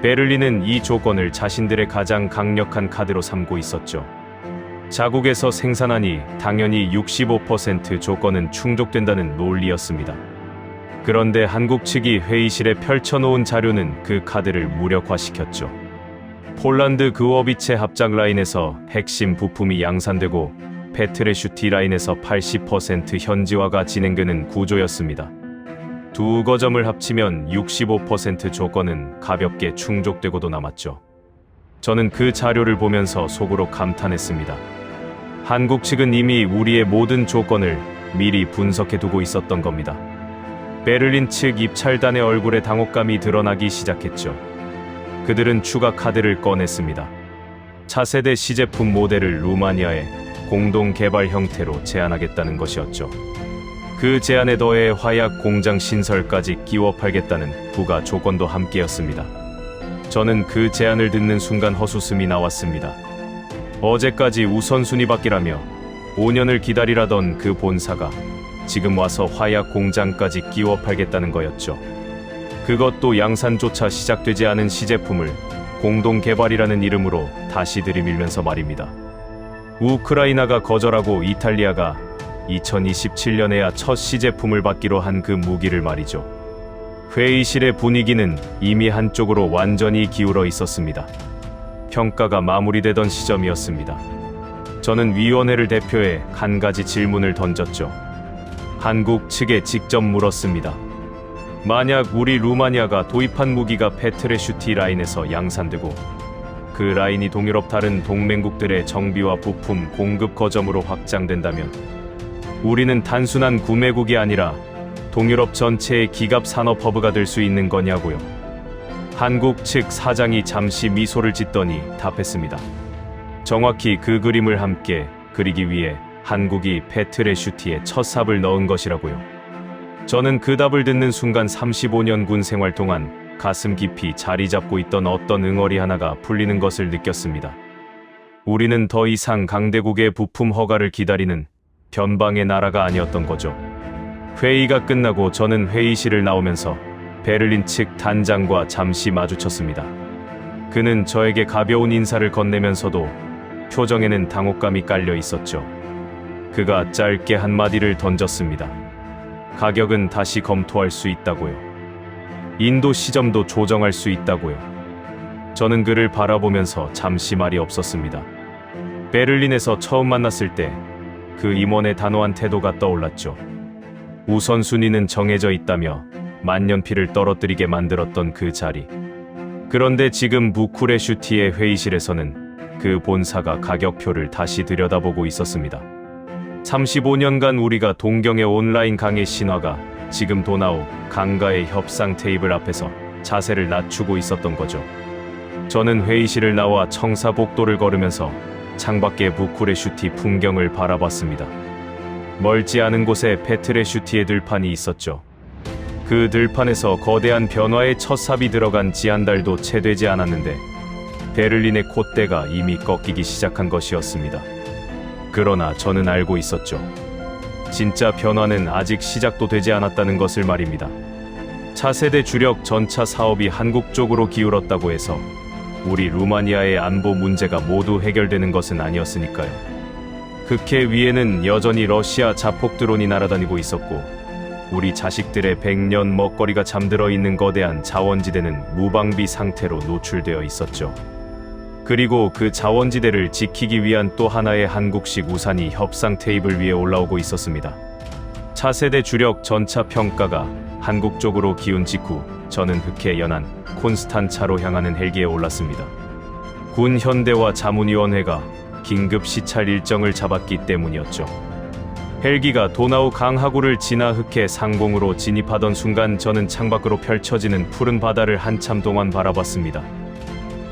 베를린은 이 조건을 자신들의 가장 강력한 카드로 삼고 있었죠. 자국에서 생산하니 당연히 65% 조건은 충족된다는 논리였습니다. 그런데 한국 측이 회의실에 펼쳐놓은 자료는 그 카드를 무력화시켰죠. 폴란드 그워비체 합작 라인에서 핵심 부품이 양산되고 페트레슈티 라인에서 80% 현지화가 진행되는 구조였습니다. 두 거점을 합치면 65% 조건은 가볍게 충족되고도 남았죠. 저는 그 자료를 보면서 속으로 감탄했습니다. 한국 측은 이미 우리의 모든 조건을 미리 분석해 두고 있었던 겁니다. 베를린 측 입찰단의 얼굴에 당혹감이 드러나기 시작했죠. 그들은 추가 카드를 꺼냈습니다. 차세대 시제품 모델을 루마니아에 공동 개발 형태로 제안하겠다는 것이었죠. 그 제안에 더해 화약 공장 신설까지 끼워 팔겠다는 부가 조건도 함께였습니다. 저는 그 제안을 듣는 순간 헛웃음이 나왔습니다. 어제까지 우선순위 받기라며 5년을 기다리라던 그 본사가 지금 와서 화약 공장까지 끼워 팔겠다는 거였죠. 그것도 양산조차 시작되지 않은 시제품을 공동 개발이라는 이름으로 다시 들이밀면서 말입니다. 우크라이나가 거절하고 이탈리아가 2027년에야 첫 시제품을 받기로 한 그 무기를 말이죠. 회의실의 분위기는 이미 한쪽으로 완전히 기울어 있었습니다. 평가가 마무리되던 시점이었습니다. 저는 위원회를 대표해 한 가지 질문을 던졌죠. 한국 측에 직접 물었습니다. 만약 우리 루마니아가 도입한 무기가 페트레슈티 라인에서 양산되고 그 라인이 동유럽 다른 동맹국들의 정비와 부품 공급 거점으로 확장된다면 우리는 단순한 구매국이 아니라 동유럽 전체의 기갑 산업 허브가 될 수 있는 거냐고요. 한국 측 사장이 잠시 미소를 짓더니 답했습니다. 정확히 그 그림을 함께 그리기 위해 한국이 페트레슈티에 첫 삽을 넣은 것이라고요. 저는 그 답을 듣는 순간 35년 군 생활 동안 가슴 깊이 자리 잡고 있던 어떤 응어리 하나가 풀리는 것을 느꼈습니다. 우리는 더 이상 강대국의 부품 허가를 기다리는 변방의 나라가 아니었던 거죠. 회의가 끝나고 저는 회의실을 나오면서 베를린 측 단장과 잠시 마주쳤습니다. 그는 저에게 가벼운 인사를 건네면서도 표정에는 당혹감이 깔려 있었죠. 그가 짧게 한마디를 던졌습니다. 가격은 다시 검토할 수 있다고요. 인도 시점도 조정할 수 있다고요. 저는 그를 바라보면서 잠시 말이 없었습니다. 베를린에서 처음 만났을 때 그 임원의 단호한 태도가 떠올랐죠. 우선순위는 정해져 있다며 만년필을 떨어뜨리게 만들었던 그 자리. 그런데 지금 부쿠레슈티의 회의실에서는 그 본사가 가격표를 다시 들여다보고 있었습니다. 35년간 우리가 동경의 온라인 강의 신화가 지금 도나우 강가의 협상 테이블 앞에서 자세를 낮추고 있었던 거죠. 저는 회의실을 나와 청사복도를 걸으면서 창밖의 부쿠레슈티 풍경을 바라봤습니다. 멀지 않은 곳에 페트레슈티의 들판이 있었죠. 그 들판에서 거대한 변화의 첫 삽이 들어간 지 한 달도 채 되지 않았는데 베를린의 콧대가 이미 꺾이기 시작한 것이었습니다. 그러나 저는 알고 있었죠. 진짜 변화는 아직 시작도 되지 않았다는 것을 말입니다. 차세대 주력 전차 사업이 한국 쪽으로 기울었다고 해서 우리 루마니아의 안보 문제가 모두 해결되는 것은 아니었으니까요. 극해 위에는 여전히 러시아 자폭 드론이 날아다니고 있었고 우리 자식들의 100년 먹거리가 잠들어 있는 거대한 자원지대는 무방비 상태로 노출되어 있었죠. 그리고 그 자원지대를 지키기 위한 또 하나의 한국식 우산이 협상 테이블 위에 올라오고 있었습니다. 차세대 주력 전차 평가가 한국 쪽으로 기운 직후 저는 흑해 연안 콘스탄차로 향하는 헬기에 올랐습니다. 군 현대와 자문위원회가 긴급 시찰 일정을 잡았기 때문이었죠. 헬기가 도나우 강하구를 지나 흑해 상공으로 진입하던 순간 저는 창밖으로 펼쳐지는 푸른 바다를 한참 동안 바라봤습니다.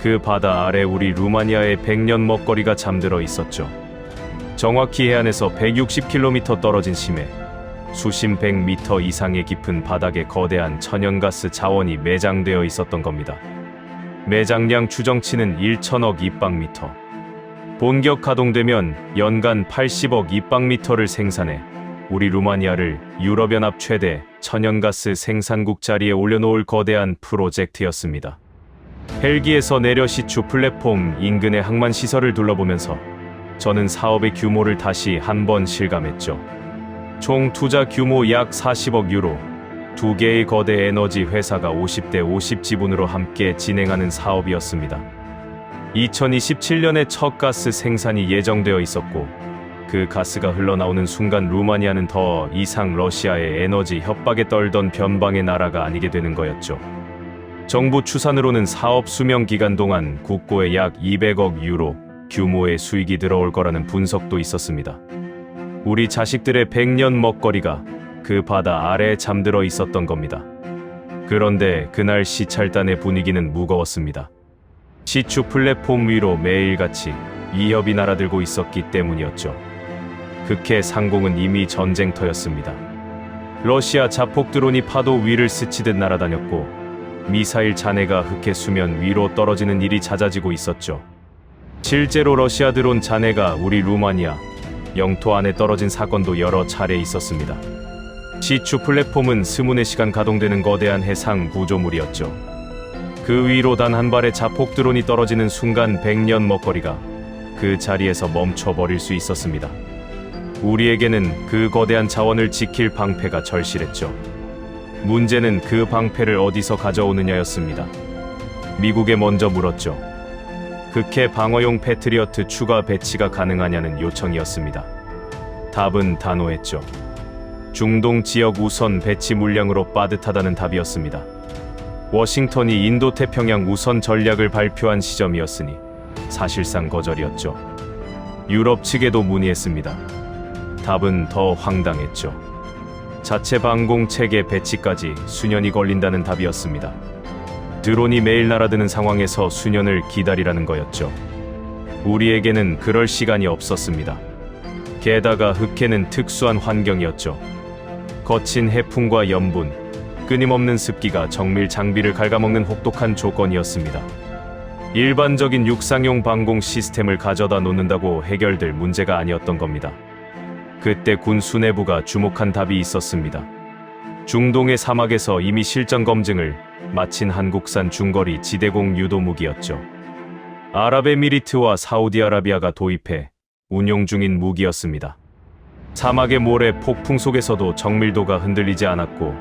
그 바다 아래 우리 루마니아의 100년 먹거리가 잠들어 있었죠. 정확히 해안에서 160km 떨어진 심해 수심 100m 이상의 깊은 바닥에 거대한 천연가스 자원이 매장되어 있었던 겁니다. 매장량 추정치는 1천억 입방미터. 본격 가동되면 연간 80억 입방미터를 생산해 우리 루마니아를 유럽연합 최대 천연가스 생산국 자리에 올려놓을 거대한 프로젝트였습니다. 헬기에서 내려 시추 플랫폼 인근의 항만 시설을 둘러보면서 저는 사업의 규모를 다시 한번 실감했죠. 총 투자 규모 약 40억 유로, 두 개의 거대 에너지 회사가 50대 50 지분으로 함께 진행하는 사업이었습니다. 2027년에 첫 가스 생산이 예정되어 있었고 그 가스가 흘러나오는 순간 루마니아는 더 이상 러시아의 에너지 협박에 떨던 변방의 나라가 아니게 되는 거였죠. 정부 추산으로는 사업 수명 기간 동안 국고에 약 200억 유로 규모의 수익이 들어올 거라는 분석도 있었습니다. 우리 자식들의 100년 먹거리가 그 바다 아래에 잠들어 있었던 겁니다. 그런데 그날 시찰단의 분위기는 무거웠습니다. 시추 플랫폼 위로 매일같이 위협이 날아들고 있었기 때문이었죠. 극해 상공은 이미 전쟁터였습니다. 러시아 자폭 드론이 파도 위를 스치듯 날아다녔고 미사일 잔해가 흑해 수면 위로 떨어지는 일이 잦아지고 있었죠. 실제로 러시아 드론 잔해가 우리 루마니아 영토 안에 떨어진 사건도 여러 차례 있었습니다. 시추 플랫폼은 24시간 가동되는 거대한 해상 구조물이었죠. 그 위로 단 한 발의 자폭 드론이 떨어지는 순간 100년 먹거리가 그 자리에서 멈춰버릴 수 있었습니다. 우리에게는 그 거대한 자원을 지킬 방패가 절실했죠. 문제는 그 방패를 어디서 가져오느냐였습니다. 미국에 먼저 물었죠. 극해 방어용 패트리어트 추가 배치가 가능하냐는 요청이었습니다. 답은 단호했죠. 중동 지역 우선 배치 물량으로 빠듯하다는 답이었습니다. 워싱턴이 인도태평양 우선 전략을 발표한 시점이었으니 사실상 거절이었죠. 유럽 측에도 문의했습니다. 답은 더 황당했죠. 자체 방공 체계 배치까지 수년이 걸린다는 답이었습니다. 드론이 매일 날아드는 상황에서 수년을 기다리라는 거였죠. 우리에게는 그럴 시간이 없었습니다. 게다가 흑해는 특수한 환경이었죠. 거친 해풍과 염분, 끊임없는 습기가 정밀 장비를 갉아먹는 혹독한 조건이었습니다. 일반적인 육상용 방공 시스템을 가져다 놓는다고 해결될 문제가 아니었던 겁니다. 그때 군 수뇌부가 주목한 답이 있었습니다. 중동의 사막에서 이미 실전 검증을 마친 한국산 중거리 지대공 유도무기였죠. 아랍에미리트와 사우디아라비아가 도입해 운용 중인 무기였습니다. 사막의 모래 폭풍 속에서도 정밀도가 흔들리지 않았고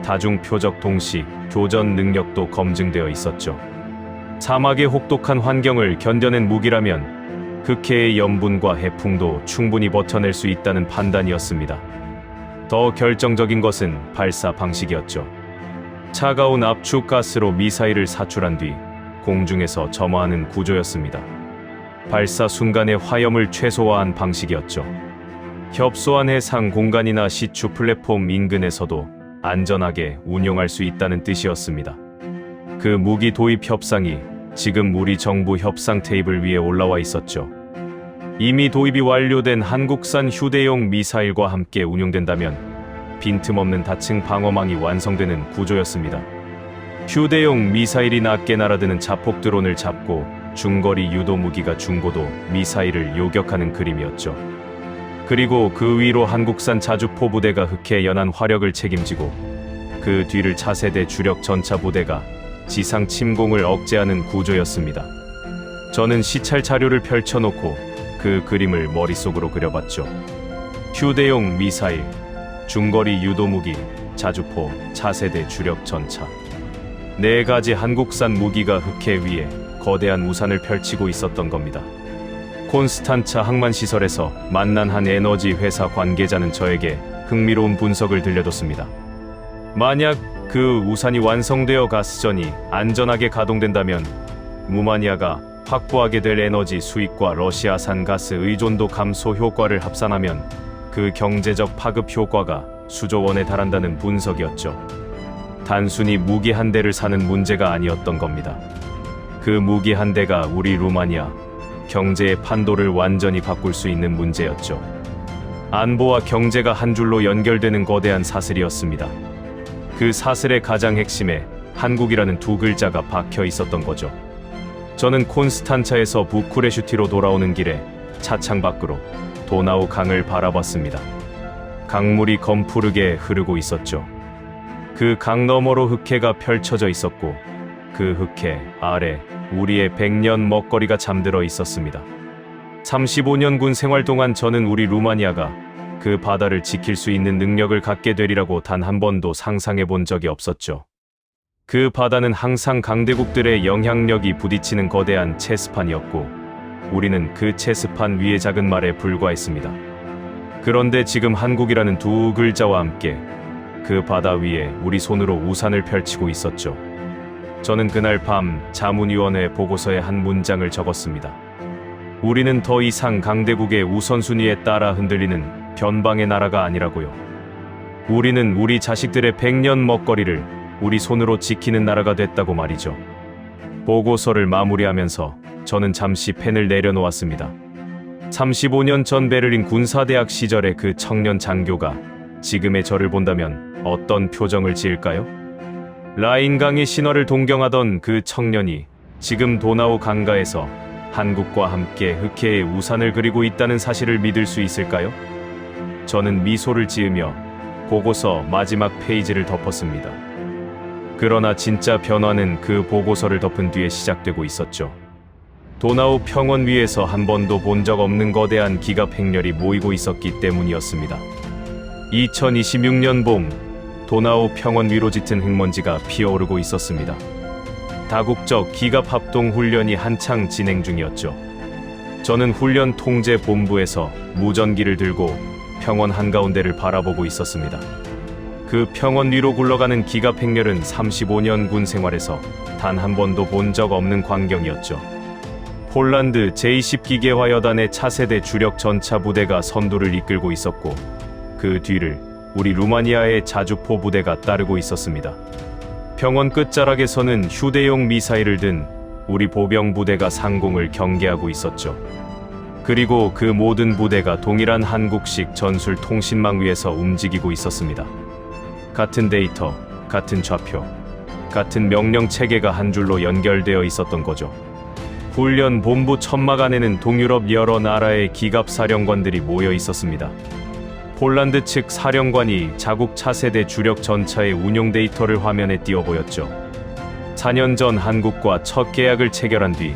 다중 표적 동시 교전 능력도 검증되어 있었죠. 사막의 혹독한 환경을 견뎌낸 무기라면 극해의 염분과 해풍도 충분히 버텨낼 수 있다는 판단이었습니다. 더 결정적인 것은 발사 방식이었죠. 차가운 압축가스로 미사일을 사출한 뒤 공중에서 점화하는 구조였습니다. 발사 순간의 화염을 최소화한 방식이었죠. 협소한 해상 공간이나 시추 플랫폼 인근에서도 안전하게 운용할 수 있다는 뜻이었습니다. 그 무기 도입 협상이 지금 우리 정부 협상 테이블 위에 올라와 있었죠. 이미 도입이 완료된 한국산 휴대용 미사일과 함께 운용된다면 빈틈없는 다층 방어망이 완성되는 구조였습니다. 휴대용 미사일이 낮게 날아드는 자폭 드론을 잡고 중거리 유도 무기가 중고도 미사일을 요격하는 그림이었죠. 그리고 그 위로 한국산 자주포 부대가 흑해 연안 화력을 책임지고 그 뒤를 차세대 주력 전차 부대가 지상 침공을 억제하는 구조였습니다. 저는 시찰 자료를 펼쳐놓고 그 그림을 머릿속으로 그려봤죠. 휴대용 미사일, 중거리 유도무기, 자주포, 차세대 주력 전차. 4가지 한국산 무기가 흑해 위에 거대한 우산을 펼치고 있었던 겁니다. 콘스탄차 항만시설에서 만난 한 에너지 회사 관계자는 저에게 흥미로운 분석을 들려줬습니다. 만약 그 우산이 완성되어 가스전이 안전하게 가동된다면 루마니아가 확보하게 될 에너지 수익과 러시아산 가스 의존도 감소 효과를 합산하면 그 경제적 파급 효과가 수조 원에 달한다는 분석이었죠. 단순히 무기 한 대를 사는 문제가 아니었던 겁니다. 그 무기 한 대가 우리 루마니아 경제의 판도를 완전히 바꿀 수 있는 문제였죠. 안보와 경제가 한 줄로 연결되는 거대한 사슬이었습니다. 그 사슬의 가장 핵심에 한국이라는 2글자가 박혀 있었던 거죠. 저는 콘스탄차에서 부쿠레슈티로 돌아오는 길에 차창 밖으로 도나우 강을 바라봤습니다. 강물이 검푸르게 흐르고 있었죠. 그 강 너머로 흑해가 펼쳐져 있었고 그 흑해 아래 우리의 100년 먹거리가 잠들어 있었습니다. 35년 군 생활 동안 저는 우리 루마니아가 그 바다를 지킬 수 있는 능력을 갖게 되리라고 단 한 번도 상상해 본 적이 없었죠. 그 바다는 항상 강대국들의 영향력이 부딪히는 거대한 체스판이었고 우리는 그 체스판 위의 작은 말에 불과했습니다. 그런데 지금 한국이라는 2글자와 함께 그 바다 위에 우리 손으로 우산을 펼치고 있었죠. 저는 그날 밤 자문위원회 보고서에 한 문장을 적었습니다. 우리는 더 이상 강대국의 우선순위에 따라 흔들리는 변방의 나라가 아니라고요. 우리는 우리 자식들의 100년 먹거리를 우리 손으로 지키는 나라가 됐다고 말이죠. 보고서를 마무리하면서 저는 잠시 펜을 내려놓았습니다. 35년 전 베를린 군사대학 시절의 그 청년 장교가 지금의 저를 본다면 어떤 표정을 지을까요? 라인강의 신화를 동경하던 그 청년이 지금 도나우 강가에서 한국과 함께 흑해의 우산을 그리고 있다는 사실을 믿을 수 있을까요? 저는 미소를 지으며 보고서 마지막 페이지를 덮었습니다. 그러나 진짜 변화는 그 보고서를 덮은 뒤에 시작되고 있었죠. 도나우 평원 위에서 한 번도 본 적 없는 거대한 기갑 행렬이 모이고 있었기 때문이었습니다. 2026년 봄, 도나우 평원 위로 짙은 흙먼지가 피어오르고 있었습니다. 다국적 기갑 합동 훈련이 한창 진행 중이었죠. 저는 훈련 통제 본부에서 무전기를 들고 평원 한가운데를 바라보고 있었습니다. 그 평원 위로 굴러가는 기갑 행렬은 35년 군 생활에서 단 한 번도 본 적 없는 광경이었죠. 폴란드 제20기계화 여단의 차세대 주력 전차 부대가 선두를 이끌고 있었고 그 뒤를 우리 루마니아의 자주포 부대가 따르고 있었습니다. 평원 끝자락에서는 휴대용 미사일을 든 우리 보병 부대가 상공을 경계하고 있었죠. 그리고 그 모든 부대가 동일한 한국식 전술 통신망 위에서 움직이고 있었습니다. 같은 데이터, 같은 좌표, 같은 명령 체계가 한 줄로 연결되어 있었던 거죠. 훈련 본부 천막 안에는 동유럽 여러 나라의 기갑 사령관들이 모여 있었습니다. 폴란드 측 사령관이 자국 차세대 주력 전차의 운용 데이터를 화면에 띄워 보였죠. 4년 전 한국과 첫 계약을 체결한 뒤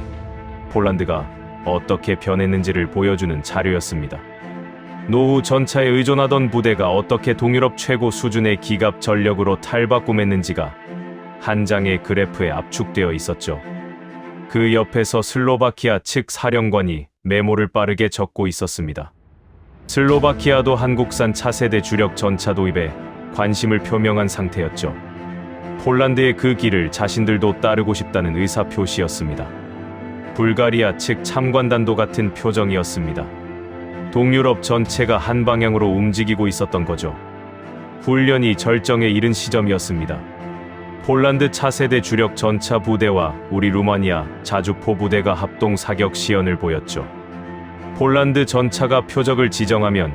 폴란드가 어떻게 변했는지를 보여주는 자료였습니다. 노후 전차에 의존하던 부대가 어떻게 동유럽 최고 수준의 기갑 전력으로 탈바꿈했는지가 한 장의 그래프에 압축되어 있었죠. 그 옆에서 슬로바키아 측 사령관이 메모를 빠르게 적고 있었습니다. 슬로바키아도 한국산 차세대 주력 전차 도입에 관심을 표명한 상태였죠. 폴란드의 그 길을 자신들도 따르고 싶다는 의사표시였습니다. 불가리아 측 참관단도 같은 표정이었습니다. 동유럽 전체가 한 방향으로 움직이고 있었던 거죠. 훈련이 절정에 이른 시점이었습니다. 폴란드 차세대 주력 전차 부대와 우리 루마니아 자주포 부대가 합동 사격 시연을 보였죠. 폴란드 전차가 표적을 지정하면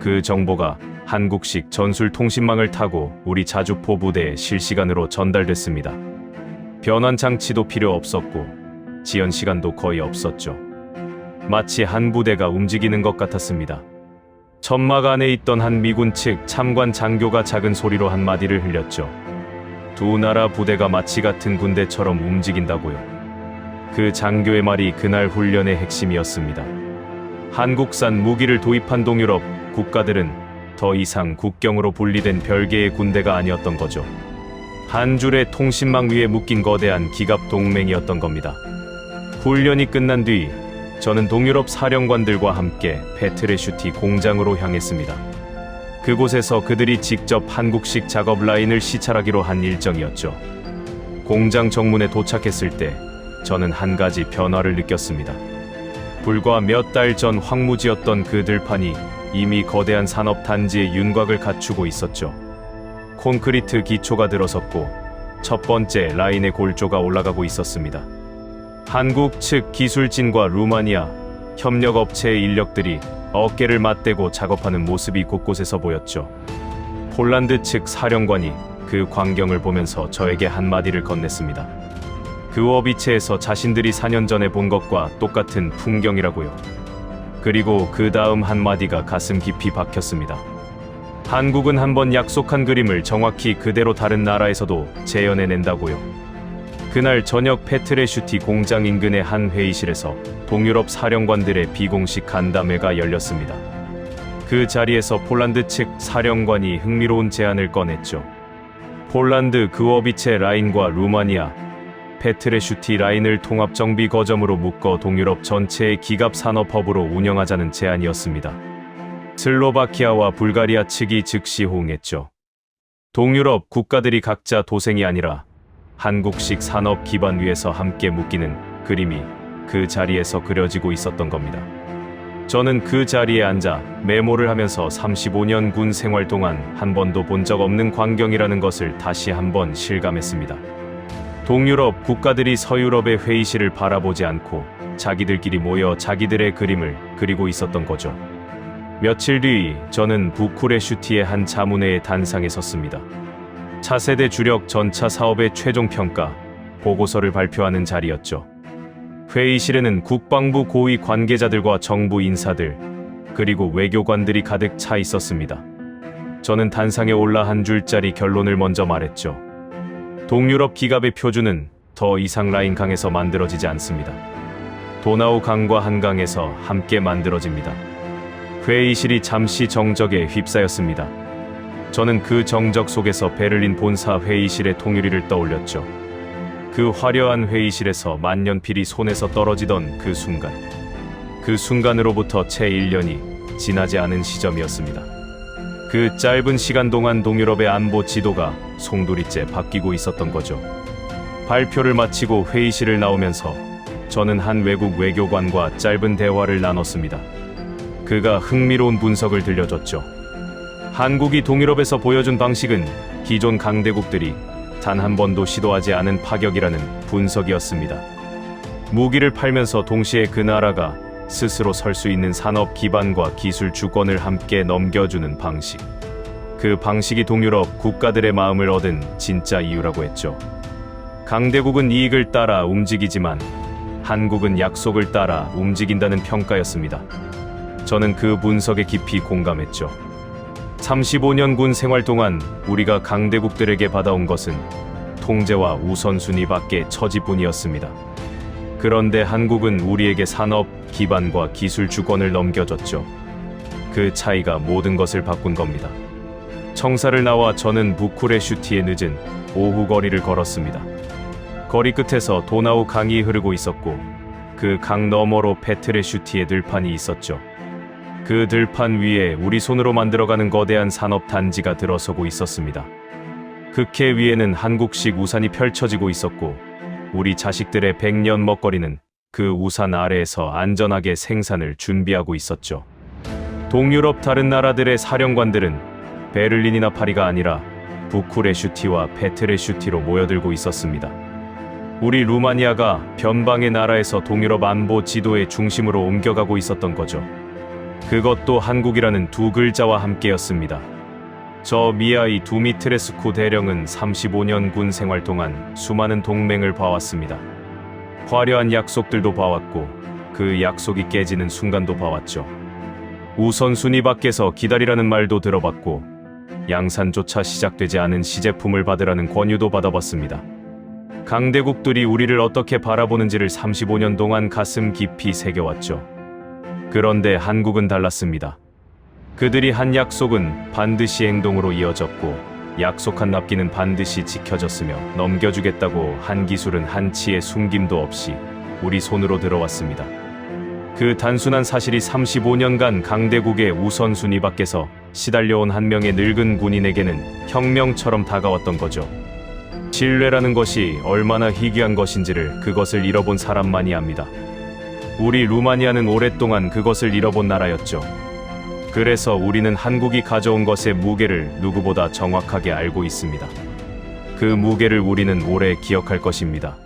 그 정보가 한국식 전술 통신망을 타고 우리 자주포 부대에 실시간으로 전달됐습니다. 변환 장치도 필요 없었고 지연 시간도 거의 없었죠. 마치 한 부대가 움직이는 것 같았습니다. 천막 안에 있던 한 미군 측 참관 장교가 작은 소리로 한마디를 흘렸죠. 두 나라 부대가 마치 같은 군대처럼 움직인다고요. 그 장교의 말이 그날 훈련의 핵심이었습니다. 한국산 무기를 도입한 동유럽 국가들은 더 이상 국경으로 분리된 별개의 군대가 아니었던 거죠. 한 줄의 통신망 위에 묶인 거대한 기갑 동맹이었던 겁니다. 훈련이 끝난 뒤 저는 동유럽 사령관들과 함께 페트레슈티 공장으로 향했습니다. 그곳에서 그들이 직접 한국식 작업 라인을 시찰하기로 한 일정이었죠. 공장 정문에 도착했을 때 저는 한 가지 변화를 느꼈습니다. 불과 몇 달 전 황무지였던 그 들판이 이미 거대한 산업 단지의 윤곽을 갖추고 있었죠. 콘크리트 기초가 들어섰고 첫 번째 라인의 골조가 올라가고 있었습니다. 한국 측 기술진과 루마니아 협력업체의 인력들이 어깨를 맞대고 작업하는 모습이 곳곳에서 보였죠. 폴란드 측 사령관이 그 광경을 보면서 저에게 한마디를 건넸습니다. 그 워비체에서 자신들이 4년 전에 본 것과 똑같은 풍경이라고요. 그리고 그 다음 한마디가 가슴 깊이 박혔습니다. 한국은 한번 약속한 그림을 정확히 그대로 다른 나라에서도 재현해낸다고요. 그날 저녁 페트레슈티 공장 인근의 한 회의실에서 동유럽 사령관들의 비공식 간담회가 열렸습니다. 그 자리에서 폴란드 측 사령관이 흥미로운 제안을 꺼냈죠. 폴란드 그워비체 라인과 루마니아 페트레슈티 라인을 통합 정비 거점으로 묶어 동유럽 전체의 기갑 산업 허브로 운영하자는 제안이었습니다. 슬로바키아와 불가리아 측이 즉시 호응했죠. 동유럽 국가들이 각자 도생이 아니라 한국식 산업 기반 위에서 함께 묶이는 그림이 그 자리에서 그려지고 있었던 겁니다. 저는 그 자리에 앉아 메모를 하면서 35년 군 생활 동안 한 번도 본 적 없는 광경이라는 것을 다시 한번 실감했습니다. 동유럽 국가들이 서유럽의 회의실을 바라보지 않고 자기들끼리 모여 자기들의 그림을 그리고 있었던 거죠. 며칠 뒤 저는 부쿠레슈티의 한 자문회의 단상에 섰습니다. 차세대 주력 전차 사업의 최종 평가 보고서를 발표하는 자리였죠. 회의실에는 국방부 고위 관계자들과 정부 인사들, 그리고 외교관들이 가득 차 있었습니다. 저는 단상에 올라 한 줄짜리 결론을 먼저 말했죠. 동유럽 기갑의 표준은 더 이상 라인 강에서 만들어지지 않습니다. 도나우 강과 한강에서 함께 만들어집니다. 회의실이 잠시 정적에 휩싸였습니다. 저는 그 정적 속에서 베를린 본사 회의실의 통유리를 떠올렸죠. 그 화려한 회의실에서 만년필이 손에서 떨어지던 그 순간. 그 순간으로부터 채 1년이 지나지 않은 시점이었습니다. 그 짧은 시간 동안 동유럽의 안보 지도가 송두리째 바뀌고 있었던 거죠. 발표를 마치고 회의실을 나오면서 저는 한 외국 외교관과 짧은 대화를 나눴습니다. 그가 흥미로운 분석을 들려줬죠. 한국이 동유럽에서 보여준 방식은 기존 강대국들이 단 한 번도 시도하지 않은 파격이라는 분석이었습니다. 무기를 팔면서 동시에 그 나라가 스스로 설 수 있는 산업 기반과 기술 주권을 함께 넘겨주는 방식. 그 방식이 동유럽 국가들의 마음을 얻은 진짜 이유라고 했죠. 강대국은 이익을 따라 움직이지만 한국은 약속을 따라 움직인다는 평가였습니다. 저는 그 분석에 깊이 공감했죠. 35년 군 생활 동안 우리가 강대국들에게 받아온 것은 통제와 우선순위밖에 처지뿐이었습니다. 그런데 한국은 우리에게 산업 기반과 기술 주권을 넘겨줬죠. 그 차이가 모든 것을 바꾼 겁니다. 청사를 나와 저는 부쿠레슈티의 늦은 오후 거리를 걸었습니다. 거리 끝에서 도나우 강이 흐르고 있었고 그 강 너머로 페트레슈티의 들판이 있었죠. 그 들판 위에 우리 손으로 만들어가는 거대한 산업 단지가 들어서고 있었습니다. 극해 위에는 한국식 우산이 펼쳐지고 있었고 우리 자식들의 100년 먹거리는 그 우산 아래에서 안전하게 생산을 준비하고 있었죠. 동유럽 다른 나라들의 사령관들은 베를린이나 파리가 아니라 부쿠레슈티와 페트레슈티로 모여들고 있었습니다. 우리 루마니아가 변방의 나라에서 동유럽 안보 지도의 중심으로 옮겨가고 있었던 거죠. 그것도 한국이라는 두 글자와 함께였습니다. 저 미하이 두미트레스쿠 대령은 35년 군 생활 동안 수많은 동맹을 봐왔습니다. 화려한 약속들도 봐왔고 그 약속이 깨지는 순간도 봐왔죠. 우선순위 밖에서 기다리라는 말도 들어봤고 양산조차 시작되지 않은 시제품을 받으라는 권유도 받아봤습니다. 강대국들이 우리를 어떻게 바라보는지를 35년 동안 가슴 깊이 새겨왔죠. 그런데 한국은 달랐습니다. 그들이 한 약속은 반드시 행동으로 이어졌고 약속한 납기는 반드시 지켜졌으며 넘겨주겠다고 한 기술은 한치의 숨김도 없이 우리 손으로 들어왔습니다. 그 단순한 사실이 35년간 강대국의 우선순위 밖에서 시달려온 한 명의 늙은 군인에게는 혁명처럼 다가왔던 거죠. 신뢰라는 것이 얼마나 희귀한 것인지를 그것을 잃어본 사람만이 압니다. 우리 루마니아는 오랫동안 그것을 잃어본 나라였죠. 그래서 우리는 한국이 가져온 것의 무게를 누구보다 정확하게 알고 있습니다. 그 무게를 우리는 오래 기억할 것입니다.